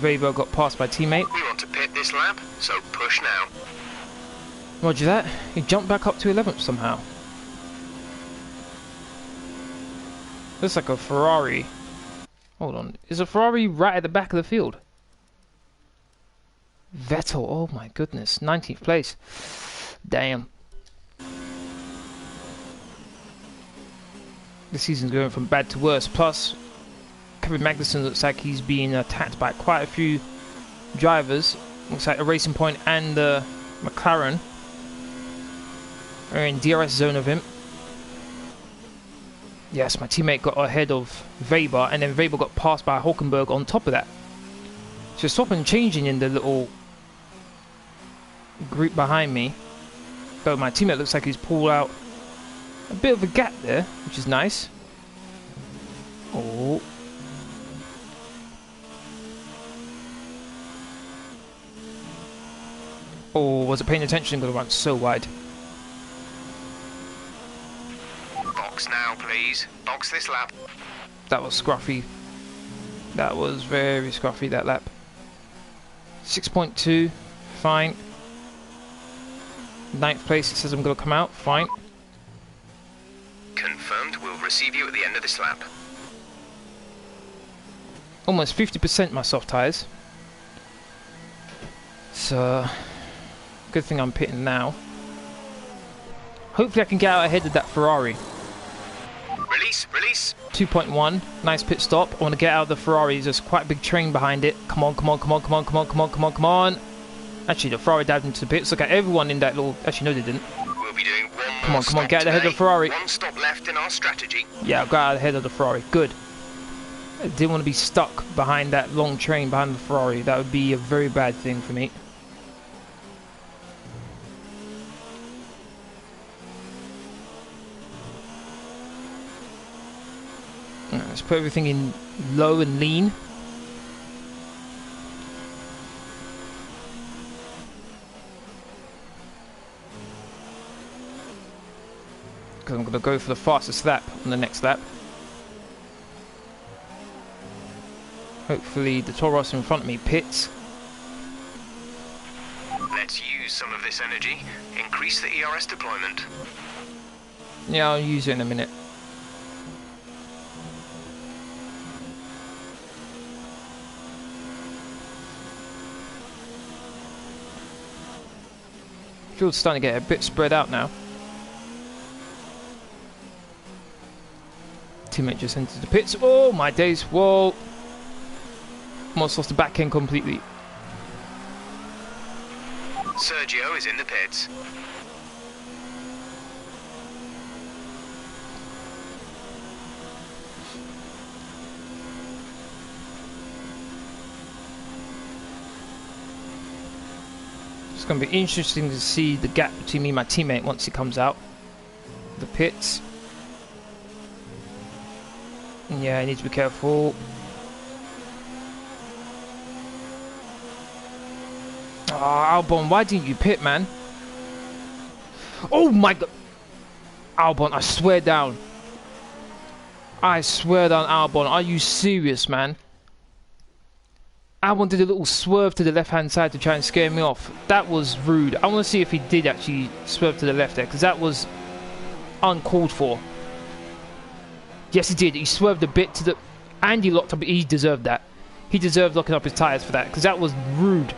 Weber got passed by teammate. We want to pit this lap, so push now. Roger that. He jumped back up to 11th somehow. Looks like a Ferrari. Hold on. Is a Ferrari right at the back of the field? Vettel. Oh my goodness. 19th place. Damn. This season's going from bad to worse. Plus, Magnussen looks like he's being attacked by quite a few drivers, looks like a Racing Point and the McLaren, are in DRS zone of him. Yes, my teammate got ahead of Weber, and then Weber got passed by Hulkenberg on top of that. So swapping and changing in the little group behind me. Though my teammate looks like he's pulled out a bit of a gap there, which is nice. Oh. Oh, was it paying attention? Because I went so wide. Box now, please. Box this lap. That was scruffy. That was very scruffy, that lap. 6.2, fine. 9th place, it says I'm going to come out, fine. Confirmed, we'll receive you at the end of this lap. Almost 50% my soft tyres. So, good thing I'm pitting now. Hopefully I can get out ahead of that Ferrari. Release, release. 2.1, nice pit stop. I want to get out of the Ferrari. There's quite a big train behind it. Come on, come on, come on, come on, come on, come on, come on, come on. Actually, the Ferrari dived into the pits. Look at everyone in that little... Actually, no, they didn't. We'll be doing one Come more on, come on, stop get ahead of the today. Ferrari. One stop left in our strategy. Yeah, I got out ahead of the Ferrari. Good. I didn't want to be stuck behind that long train behind the Ferrari. That would be a very bad thing for me. Let's put everything in low and lean. Because I'm going to go for the fastest lap on the next lap. Hopefully the Toros in front of me pits. Let's use some of this energy. Increase the ERS deployment. Yeah, I'll use it in a minute. Field's starting to get a bit spread out now. Teammate just entered the pits. Oh my days! Whoa! Almost lost the back end completely. Sergio is in the pits. It's going to be interesting to see the gap between me and my teammate once he comes out the pits. Yeah, I need to be careful. Oh, Albon, why didn't you pit, man? Oh my god! Albon, I swear down. I swear down, Albon. Are you serious, man? Albon did a little swerve to the left-hand side to try and scare me off. That was rude. I want to see if he did actually swerve to the left there, because that was uncalled for. Yes, he did. He swerved a bit to the... And he locked up... He deserved that. He deserved locking up his tyres for that, because that was rude.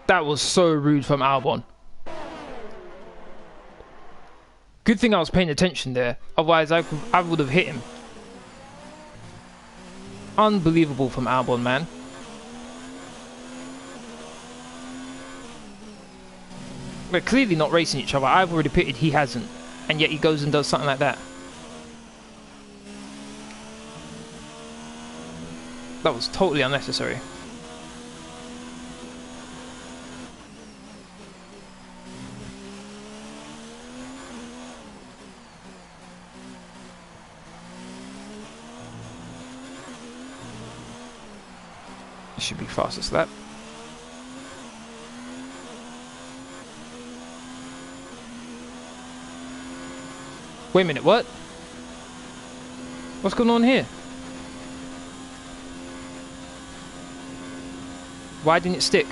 That was so rude from Albon. Good thing I was paying attention there. Otherwise, I would have hit him. Unbelievable from Albon, man. We're clearly not racing each other. I've already pitted, he hasn't. And yet he goes and does something like that. That was totally unnecessary. Should be fastest lap. Wait a minute, what? What's going on here? Why didn't it stick?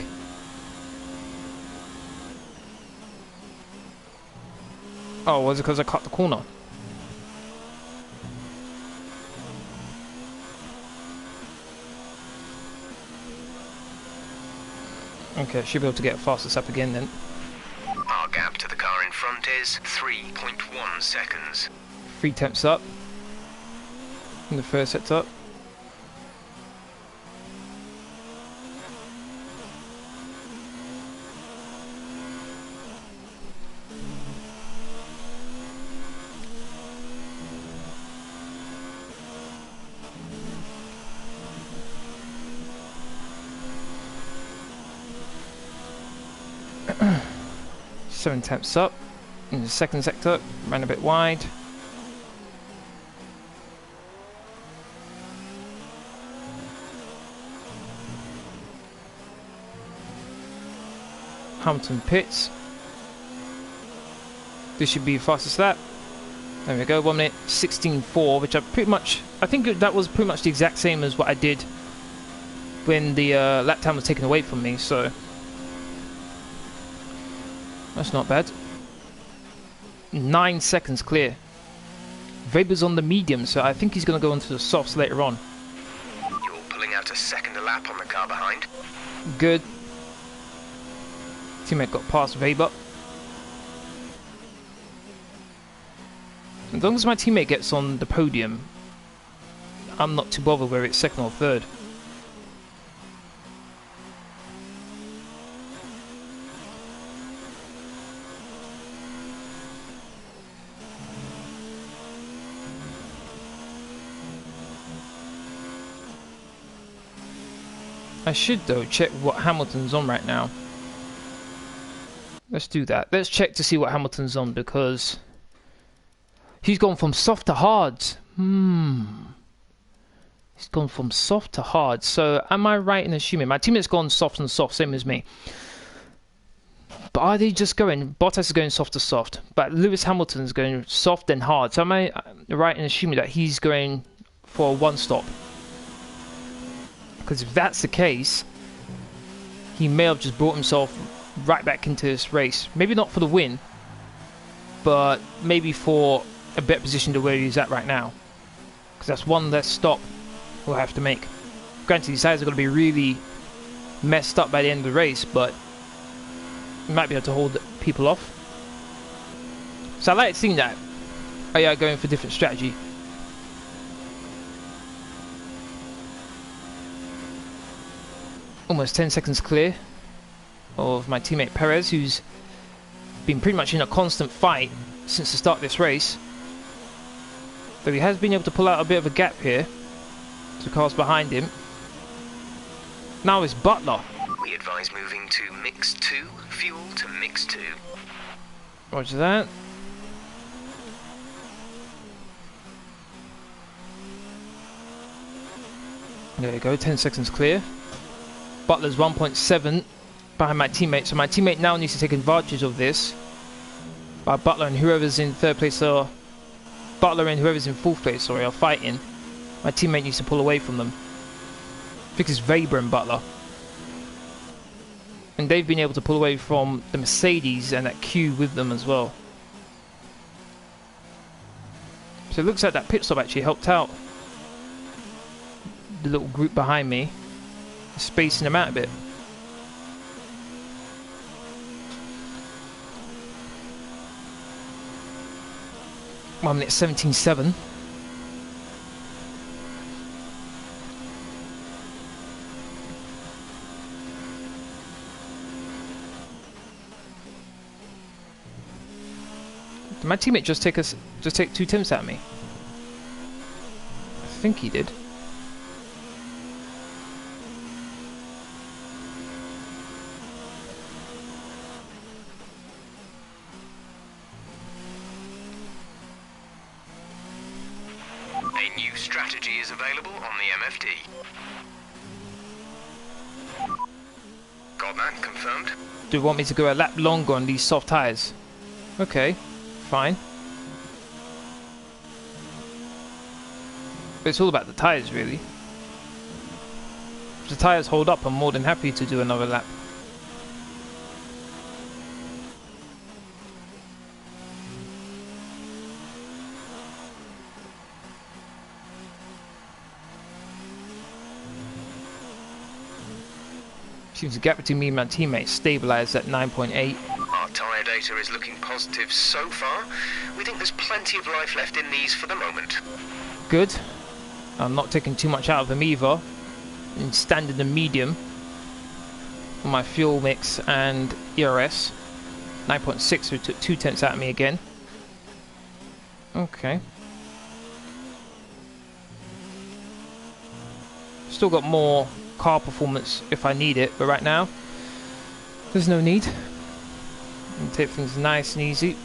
Oh, was it because I cut the corner? Okay, should be able to get a fastest up again then. Our gap to the car in front is 3.1 seconds. 3 tenths up. in the first setup. Seven tenths up in the second sector, ran a bit wide. Hamilton pits. This should be the fastest lap. There we go, 1 minute 16.4, which I think that was pretty much the exact same as what I did when the lap time was taken away from me, so that's not bad. 9 seconds clear. Weber's on the medium, so I think he's going to go into the softs later on. You're pulling out a second a lap on the car behind. Good. Teammate got past Weber. As long as my teammate gets on the podium, I'm not too bothered whether it's second or third. I should though check what Hamilton's on right now. Let's do that. Let's check to see what Hamilton's on, because he's gone from soft to hard. He's gone from soft to hard. So am I right in assuming my teammate's gone soft and soft, same as me? But are they just going? Bottas is going soft to soft, but Lewis Hamilton's going soft and hard. So am I right in assuming that he's going for one stop? Because if that's the case, he may have just brought himself right back into this race. Maybe not for the win, but maybe for a better position to where he's at right now. Because that's one less stop we'll have to make. Granted, these tires are going to be really messed up by the end of the race, but we might be able to hold people off. So I like seeing that. Oh yeah, going for different strategy. Almost 10 seconds clear of my teammate Perez, who's been pretty much in a constant fight since the start of this race. Though he has been able to pull out a bit of a gap here to cars behind him. Now it's Butler. We advise moving to mix 2, fuel to mix 2. Roger that. There you go, 10 seconds clear. Butler's 1.7 behind my teammate, so my teammate now needs to take advantage of this. But Butler and whoever's in third place are... Butler and whoever's in fourth place, sorry, are fighting. My teammate needs to pull away from them. I think it's Weber and Butler. And they've been able to pull away from the Mercedes and that queue with them as well. So it looks like that pit stop actually helped out the little group behind me, spacing them out a bit. One minute 17.7. Did my teammate just take 2 tenths at me? I think he did. A new strategy is available on the MFD. Got that confirmed? Do you want me to go a lap longer on these soft tyres? Okay, fine. But it's all about the tyres, really. If the tyres hold up, I'm more than happy to do another lap. Seems the gap between me and my teammates stabilised at 9.8. Our tyre data is looking positive so far. We think there's plenty of life left in these for the moment. Good. I'm not taking too much out of them either. In standard and medium for my fuel mix and ERS. 9.6, so it took 0.2 out of me again. Okay. Still got more car performance if I need it, but right now there's no need. And take things nice and easy.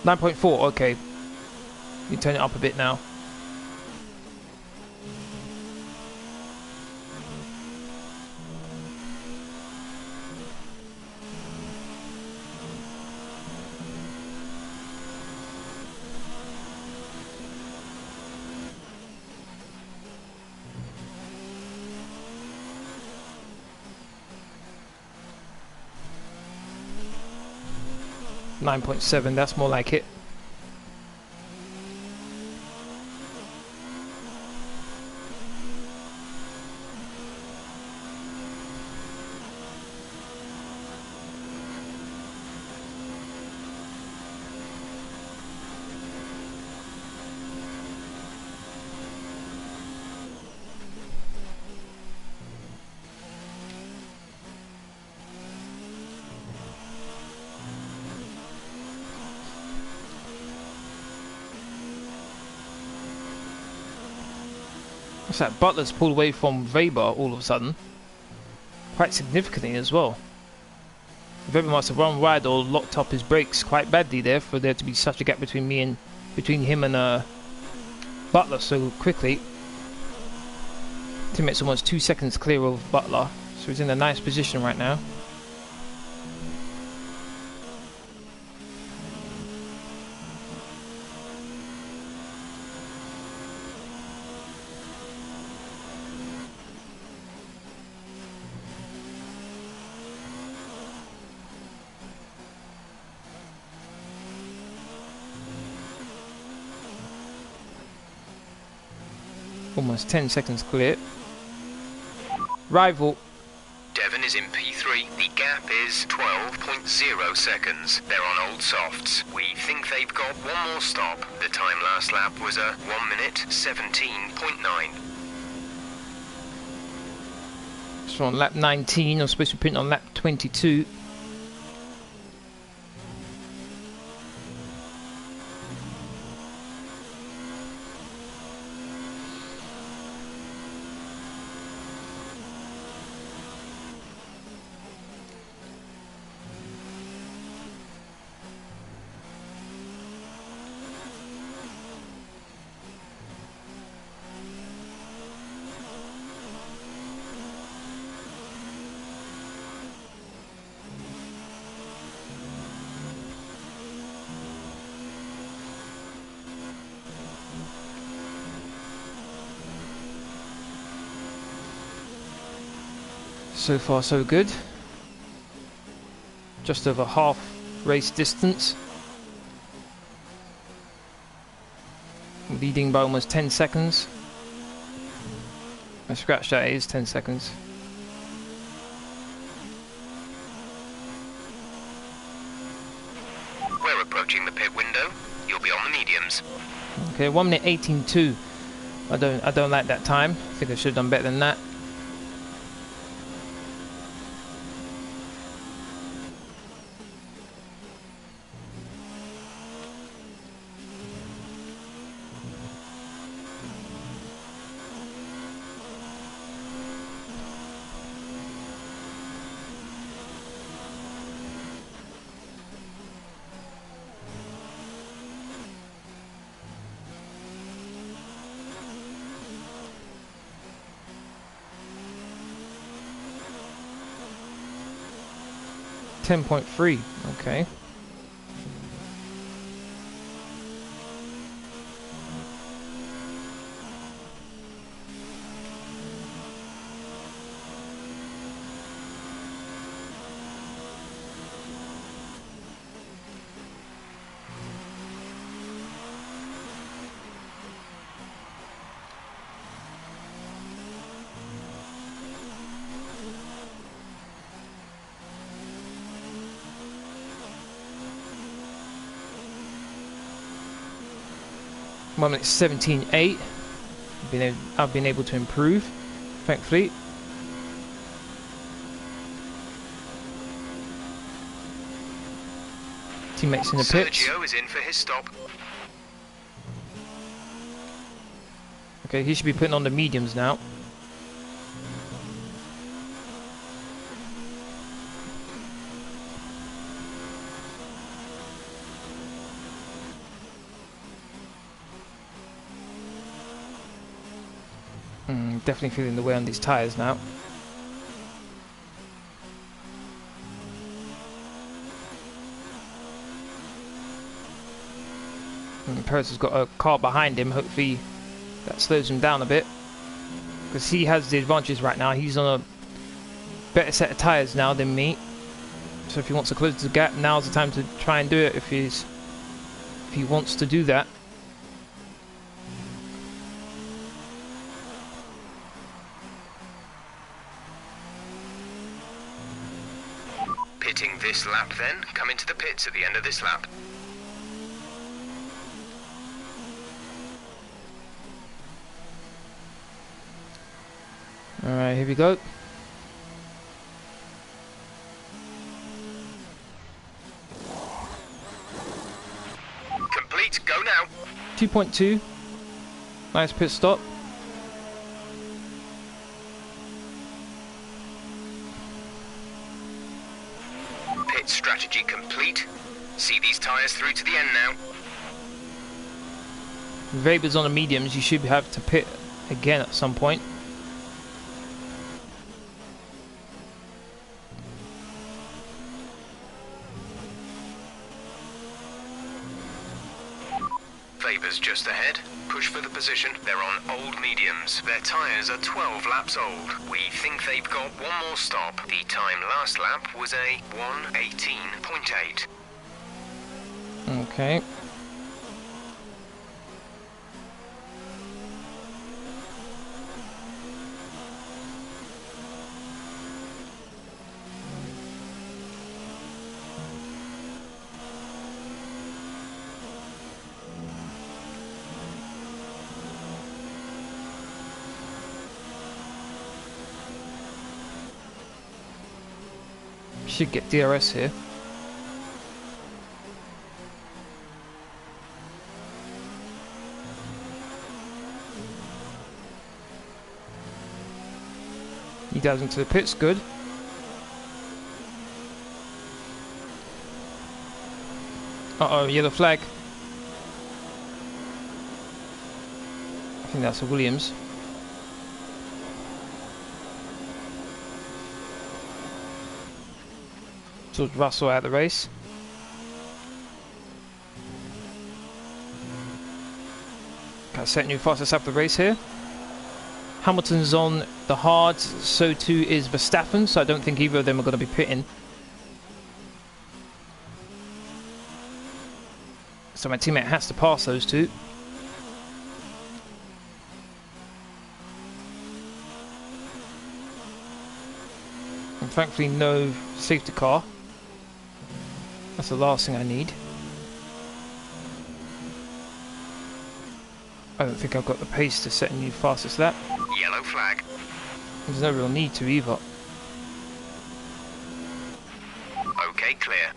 .4, okay. You turn it up a bit now. .7, that's more like it. What's that? Butler's pulled away from Weber all of a sudden. Quite significantly as well. Weber must have run wide or locked up his brakes quite badly there for there to be such a gap between him and Butler so quickly. Teammate's almost 2 seconds clear of Butler, so he's in a nice position right now. Almost 10 seconds clear. Rival. Devon is in P3. The gap is 12.0 seconds. They're on old softs. We think they've got one more stop. The time last lap was a 1 minute 17.9. So on lap 19, I'm supposed to be putting on lap 22. So far so good. Just over half race distance. Leading by almost 10 seconds. I scratched that, it is 10 seconds. We're approaching the pit window. You'll be on the mediums. Okay, 1 minute 18.2. I don't like that time. I think I should have done better than that. .3, okay. Moment it's 17.8. I've been able to improve, thankfully. Teammates in the pits. Sergio is in for his stop. Okay, he should be putting on the mediums now. Definitely feeling the way on these tyres now. Perez has got a car behind him. Hopefully that slows him down a bit, because he has the advantage right now. He's on a better set of tyres now than me. So if he wants to close the gap, now's the time to try and do it. If he wants to do that. Pitting this lap then. Come into the pits at the end of this lap. Alright, here we go. Complete, go now. 2.2. Nice pit stop. Pit strategy complete. See these tyres through to the end now. Weber's on the mediums. You should have to pit again at some point. Weber's just ahead. Push for the position. They're on old mediums. Their tyres are 12 laps old. We think they've got one more stop. The time last lap was a 1:18.8. Okay. Should get DRS here. He dives into the pits, good. Uh-oh, yellow flag. I think that's a Williams. So Russell out of the race. Got set new fastest lap of the race here. Hamilton's on the hard, so too is Verstappen, so I don't think either of them are going to be pitting. So my teammate has to pass those two. And thankfully no safety car. That's the last thing I need. I don't think I've got the pace to set a new fastest lap. Yellow flag. There's no real need to either. Okay, clear.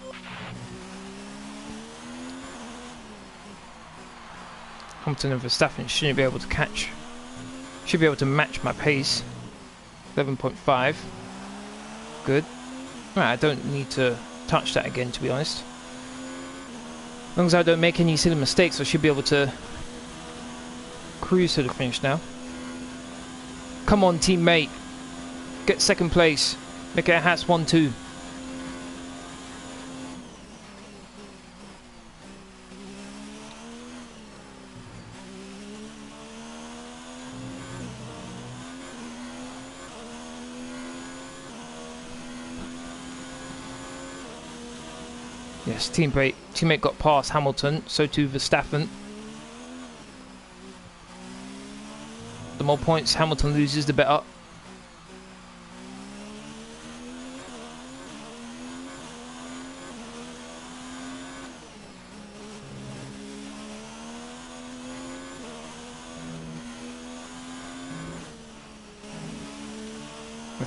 Hamilton and Verstappen shouldn't be able to catch. Should be able to match my pace. 11.5. Good. Right, I don't need to touch that again, to be honest. As long as I don't make any silly mistakes, I should be able to cruise to the finish now. Come on, teammate. Get second place. Make it a HASS 1-2. Yes, teammate got past Hamilton, so too Verstappen. The more points Hamilton loses, the better.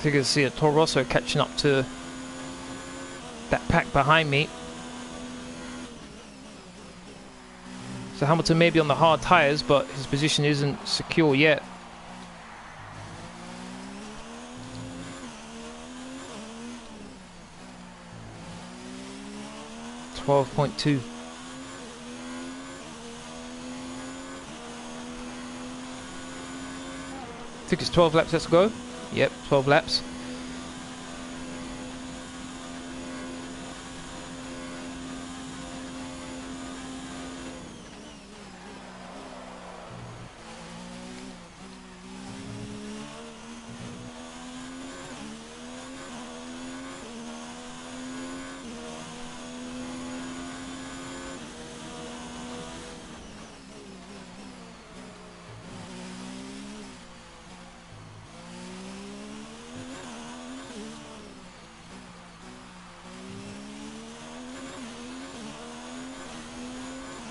think you'll see a Toro Rosso catching up to that pack behind me. So Hamilton may be on the hard tyres, but his position isn't secure yet. .2. I think it's 12 laps, let's go. Yep, 12 laps.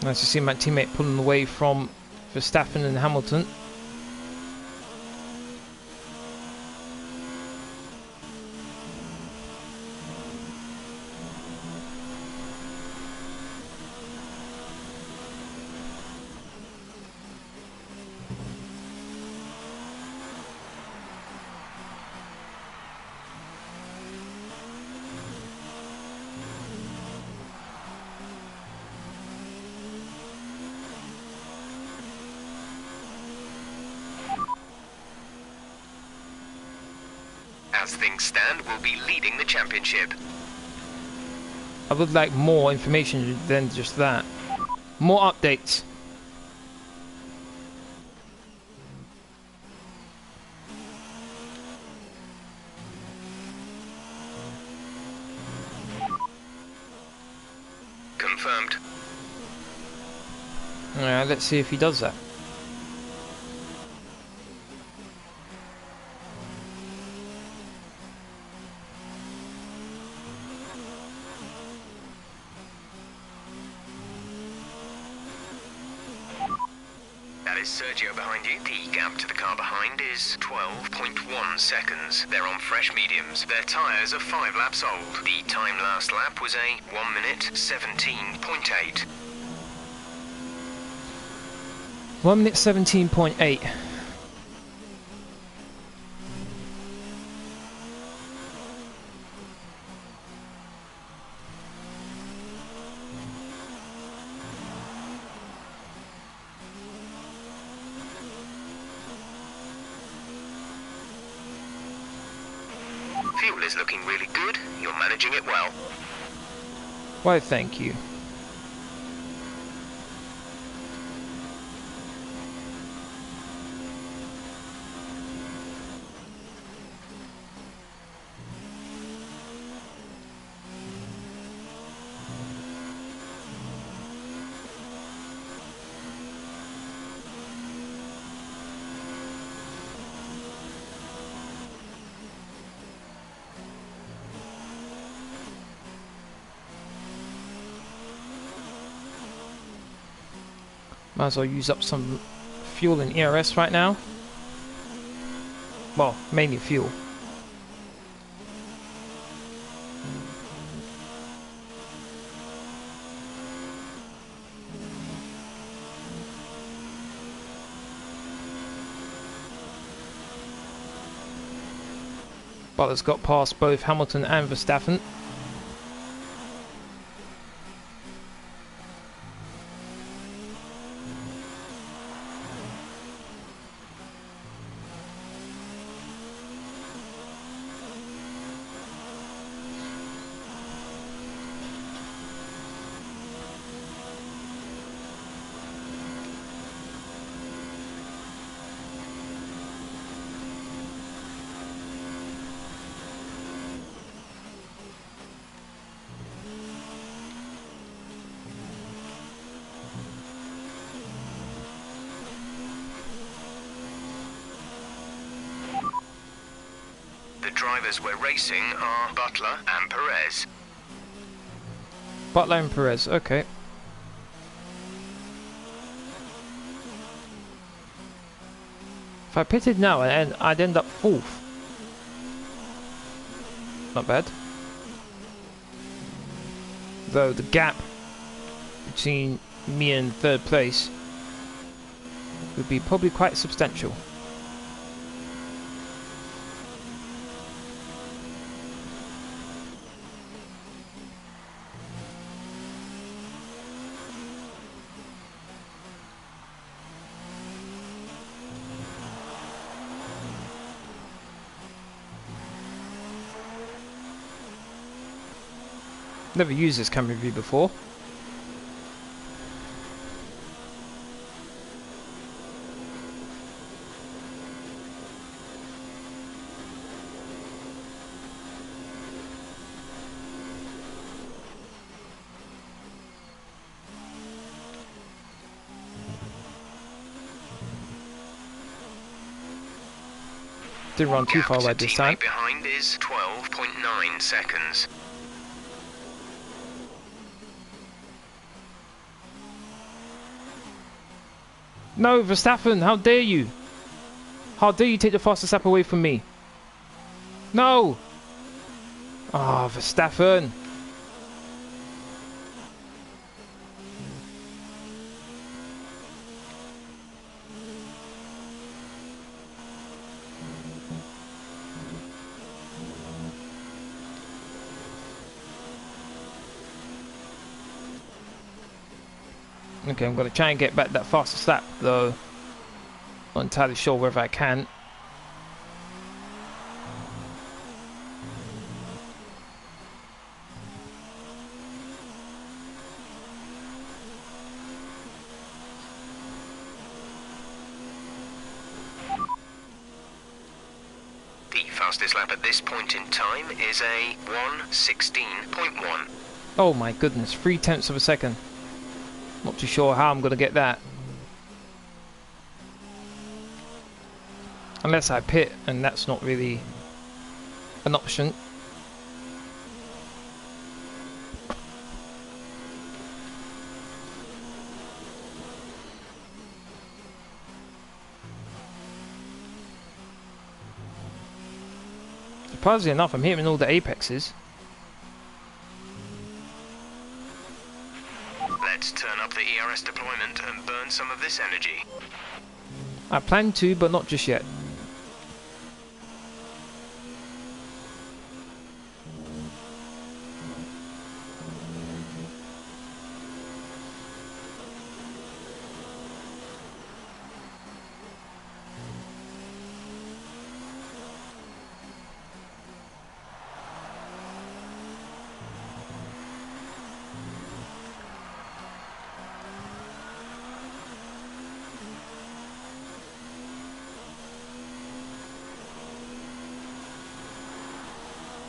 Nice to see my teammate pulling away from Verstappen and Hamilton. As things stand, we'll be leading the championship. I would like more information than just that. More updates. Confirmed. Alright, let's see if he does that. Is Sergio behind you? The gap to the car behind is 12.1 seconds. They're on fresh mediums. Their tyres are 5 laps old. The time last lap was a 1 minute 17.8. 1 minute 17.8. Fuel is looking really good. You're managing it well. Why, thank you. Might as well use up some fuel in ERS right now. Well, mainly fuel. Butler's got past both Hamilton and Verstappen. The drivers we're racing are Butler and Perez. Butler and Perez, okay. If I pitted now, I'd end up 4th. not bad. Though the gap between me and third place would be probably quite substantial. Never used this camera view before. Didn't run too far away this time. Behind is 12.9 seconds. No, Verstappen, how dare you? How dare you take the fastest lap away from me? No! Ah, oh, Verstappen. Okay, I'm going to try and get back that fastest lap, though. Not entirely sure whether I can. The fastest lap at this point in time is a 1:16.1. Oh my goodness, 0.3 of a second. Not too sure how I'm going to get that. Unless I pit, and that's not really an option. Surprisingly enough, I'm hitting all the apexes. Let's turn up the ERS deployment and burn some of this energy. I plan to, but not just yet.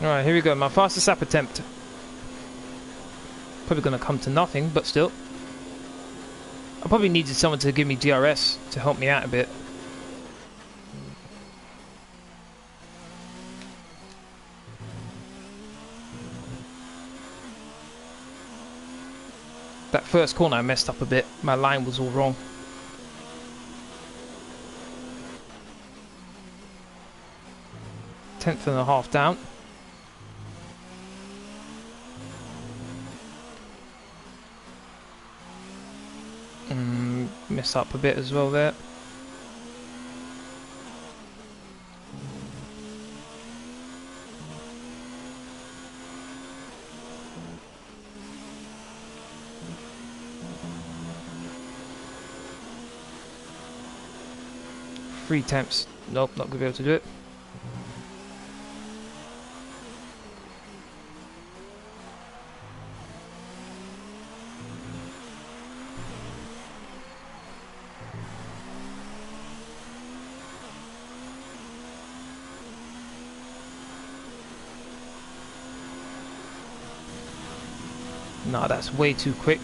Alright, here we go, my fastest lap attempt. Probably going to come to nothing, but still. I probably needed someone to give me DRS to help me out a bit. That first corner I messed up a bit, my line was all wrong. Tenth and a half down. Mess up a bit as well there. Three attempts. Nope, not gonna be able to do it. No, that's way too quick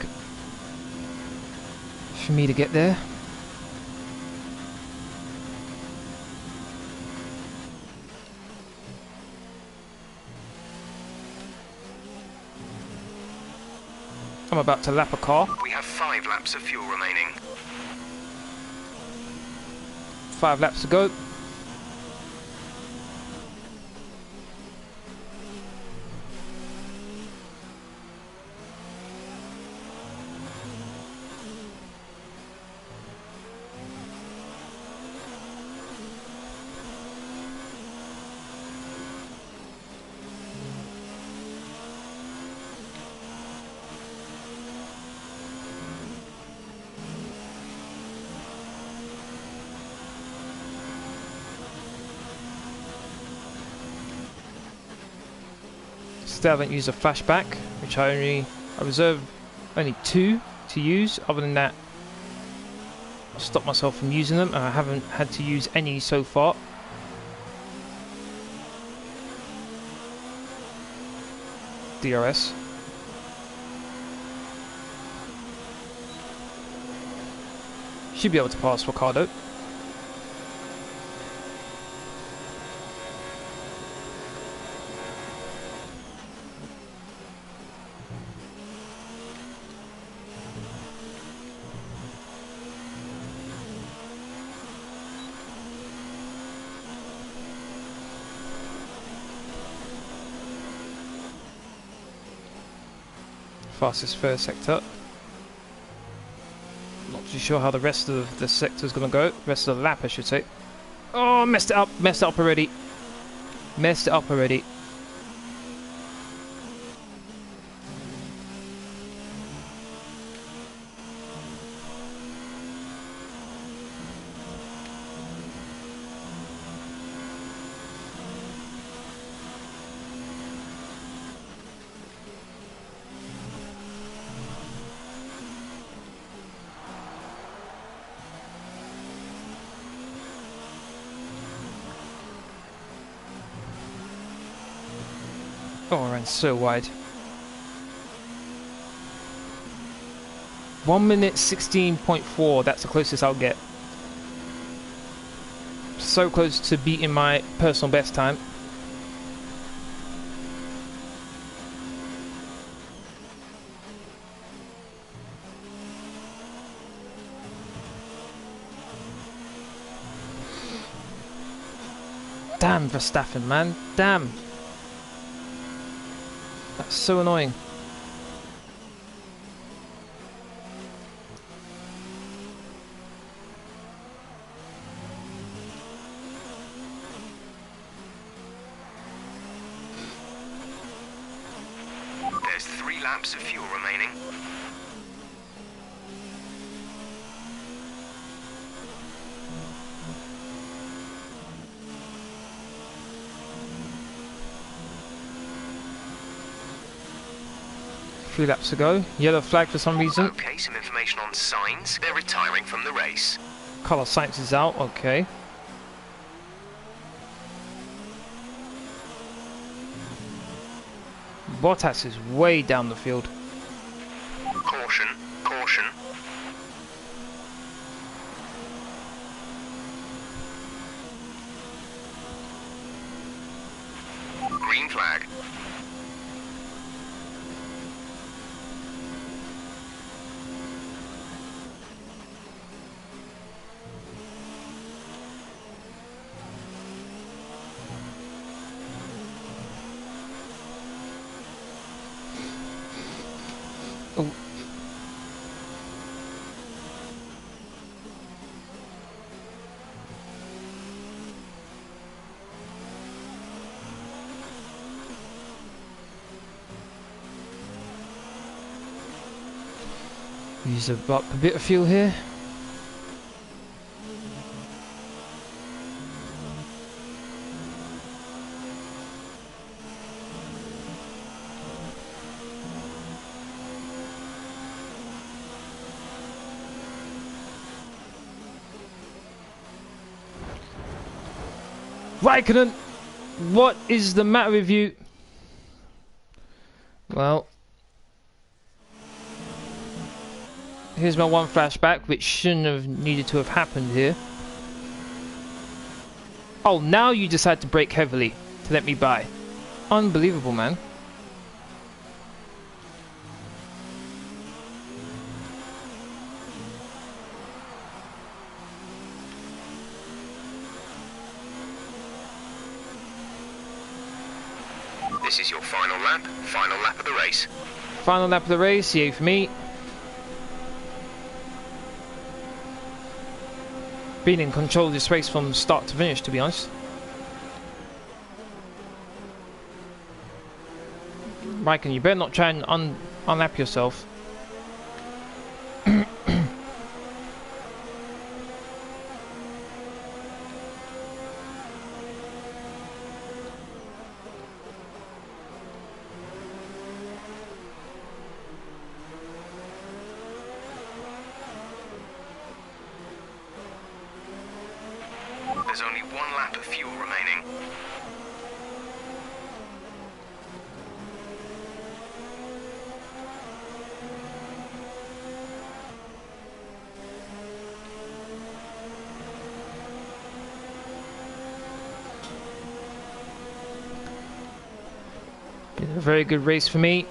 for me to get there. I'm about to lap a car. We have 5 laps of fuel remaining. 5 laps to go. Still haven't used a flashback, which I reserved only 2 to use. Other than that, I'll stop myself from using them, and I haven't had to use any so far. DRS. Should be able to pass Ricciardo. Fastest first sector. Not too sure how the rest of the sector is going to go. Rest of the lap, I should say. Oh, messed it up. Messed it up already. Messed it up already. Oh, I ran so wide. 1 minute 16.4, that's the closest I'll get. So close to beating my personal best time. Damn Verstappen, man. Damn. That's so annoying. There's 3 laps of fuel remaining. Three laps to go. Yellow flag for some reason. Okay, some information on Sainz. They're retiring from the race. Carlos Sainz is out. Okay. Bottas is way down the field. Caution, caution. Green flag. Oh. Use up a bit of fuel here. Raikkonen, what is the matter with you? Well, here's my one flashback, which shouldn't have needed to have happened here. Oh, now you decide to brake heavily to let me by. Unbelievable, man. This is your final lap of the race. Final lap of the race, yay for me. Been in control of this race from start to finish, to be honest. Raikkonen, you better not try and unlap yourself. There's only 1 lap of fuel remaining. Been a very good race for me.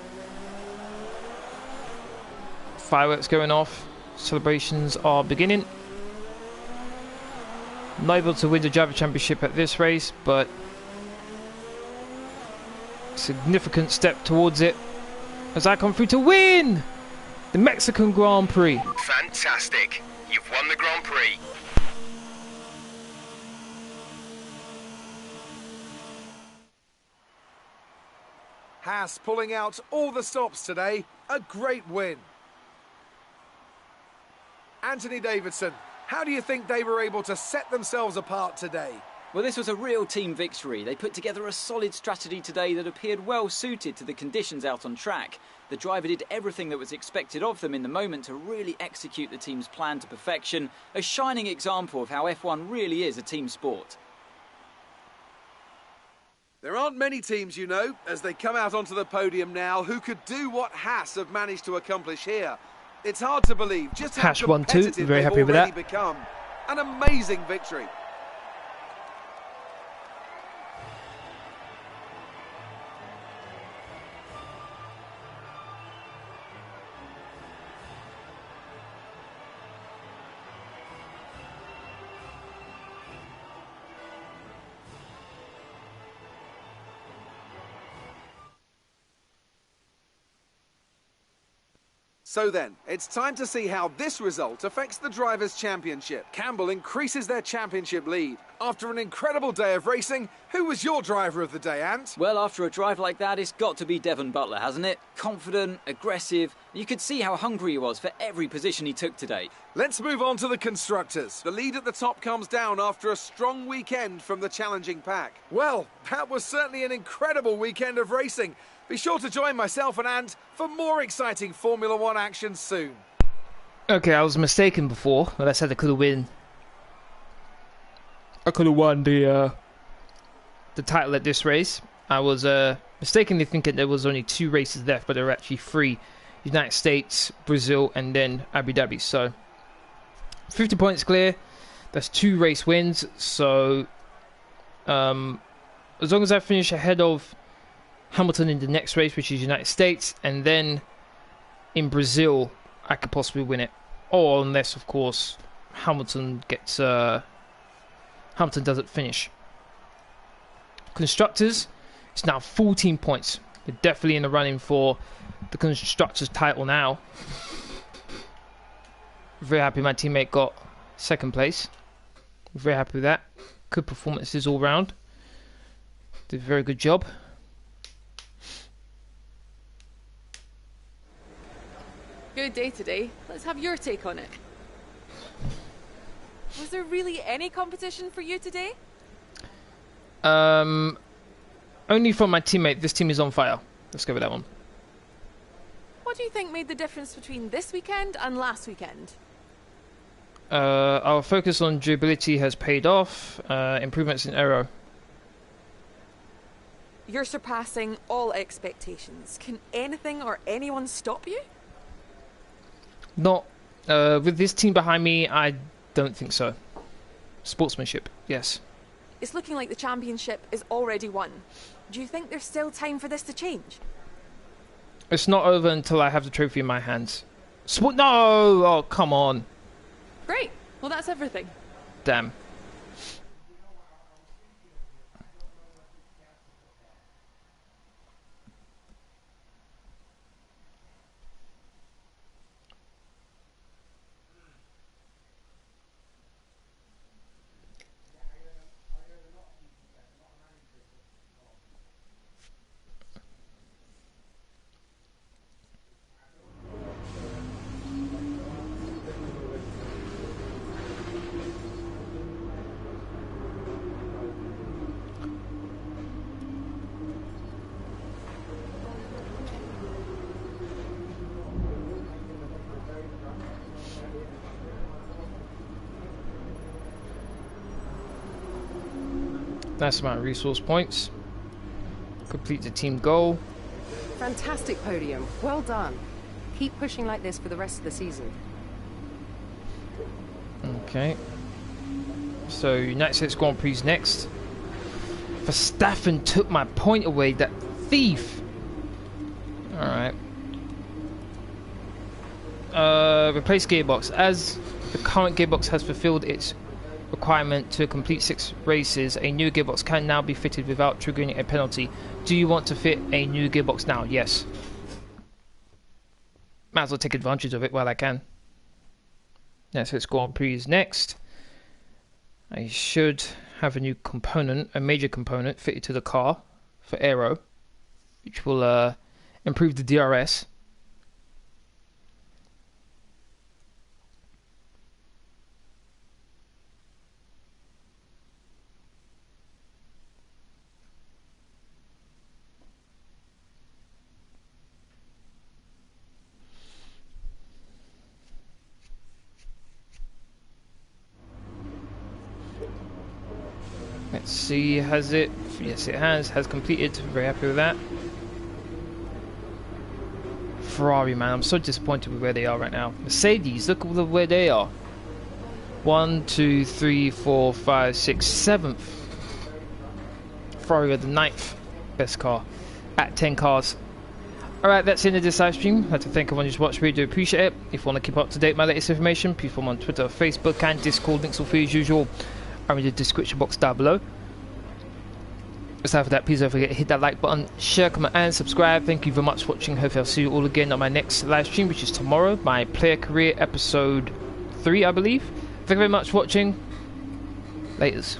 Fireworks going off. Celebrations are beginning. Not able to win the Driver Championship at this race, but significant step towards it as I come through to win the Mexican Grand Prix. Fantastic. You've won the Grand Prix. Haas pulling out all the stops today. A great win. Anthony Davidson, how do you think they were able to set themselves apart today? Well, this was a real team victory. They put together a solid strategy today that appeared well suited to the conditions out on track. The driver did everything that was expected of them in the moment to really execute the team's plan to perfection. A shining example of how F1 really is a team sport. There aren't many teams, you know, as they come out onto the podium now, who could do what Haas have managed to accomplish here. It's hard to believe just how Haas won too. competitive Very they've happy with already that. become. An amazing victory. So then, it's time to see how this result affects the Drivers' Championship. Campbell increases their championship lead. After an incredible day of racing, who was your driver of the day, Ant? Well, after a drive like that, it's got to be Devon Butler, hasn't it? Confident, aggressive. You could see how hungry he was for every position he took today. Let's move on to the Constructors. The lead at the top comes down after a strong weekend from the challenging pack. Well, that was certainly an incredible weekend of racing. Be sure to join myself and Ant for more exciting Formula One action soon. Okay, I was mistaken before when I said I could have won. I could have won the title at this race. I was mistakenly thinking there was only 2 races left, but there were actually 3: United States, Brazil, and then Abu Dhabi. So 50 points clear. That's 2 race wins. So as long as I finish ahead of Hamilton in the next race, which is United States, and then in Brazil, I could possibly win it. Or unless, of course, Hamilton doesn't finish. Constructors, it's now 14 points. They're definitely in the running for the Constructors title now. Very happy my teammate got 2nd place. Very happy with that. Good performances all round. Did a very good job. Good day today. Let's have your take on it. Was there really any competition for you today? Only from my teammate. This team is on fire. Let's go with that one. What do you think made the difference between this weekend and last weekend? Our focus on durability has paid off. Improvements in aero. You're surpassing all expectations. Can anything or anyone stop you? Not with this team behind me. I don't think so. Sportsmanship, yes. It's looking like the championship is already won. Do you think there's still time for this to change? It's not over until I have the trophy in my hands. No! Oh, come on. Great. Well, that's everything. Damn. Nice amount of resource points. Complete the team goal. Fantastic podium. Well done. Keep pushing like this for the rest of the season. Okay. So United States Grand Prix next. Verstappen took my point away, that thief. Alright. Replace gearbox. As the current gearbox has fulfilled its requirement to complete 6 races, a new gearbox can now be fitted without triggering a penalty. Do you want to fit a new gearbox now? Yes. Might as well take advantage of it while I can. Yeah, so it's Grand Prix next. I should have a new component, a major component fitted to the car for aero, which will improve the DRS. Let's see, has it? Yes, it has completed. Very happy with that. Ferrari, man, I'm so disappointed with where they are right now. Mercedes, look at where they are. 1, 2, 3, 4, 5, 6, 7th. Ferrari are the 9th best car at 10 cars. Alright, that's the end of this live stream. I'd like to thank everyone who's watched. Really do appreciate it. If you want to keep up to date with my latest information, please follow me on Twitter, Facebook, and Discord. Links will be as usual are in the description box down below. Aside from that, please don't forget to hit that like button, share, comment, and subscribe. Thank you very much for watching. Hopefully I'll see you all again on my next live stream, which is tomorrow, my player career episode 3, I believe. Thank you very much for watching. Laters.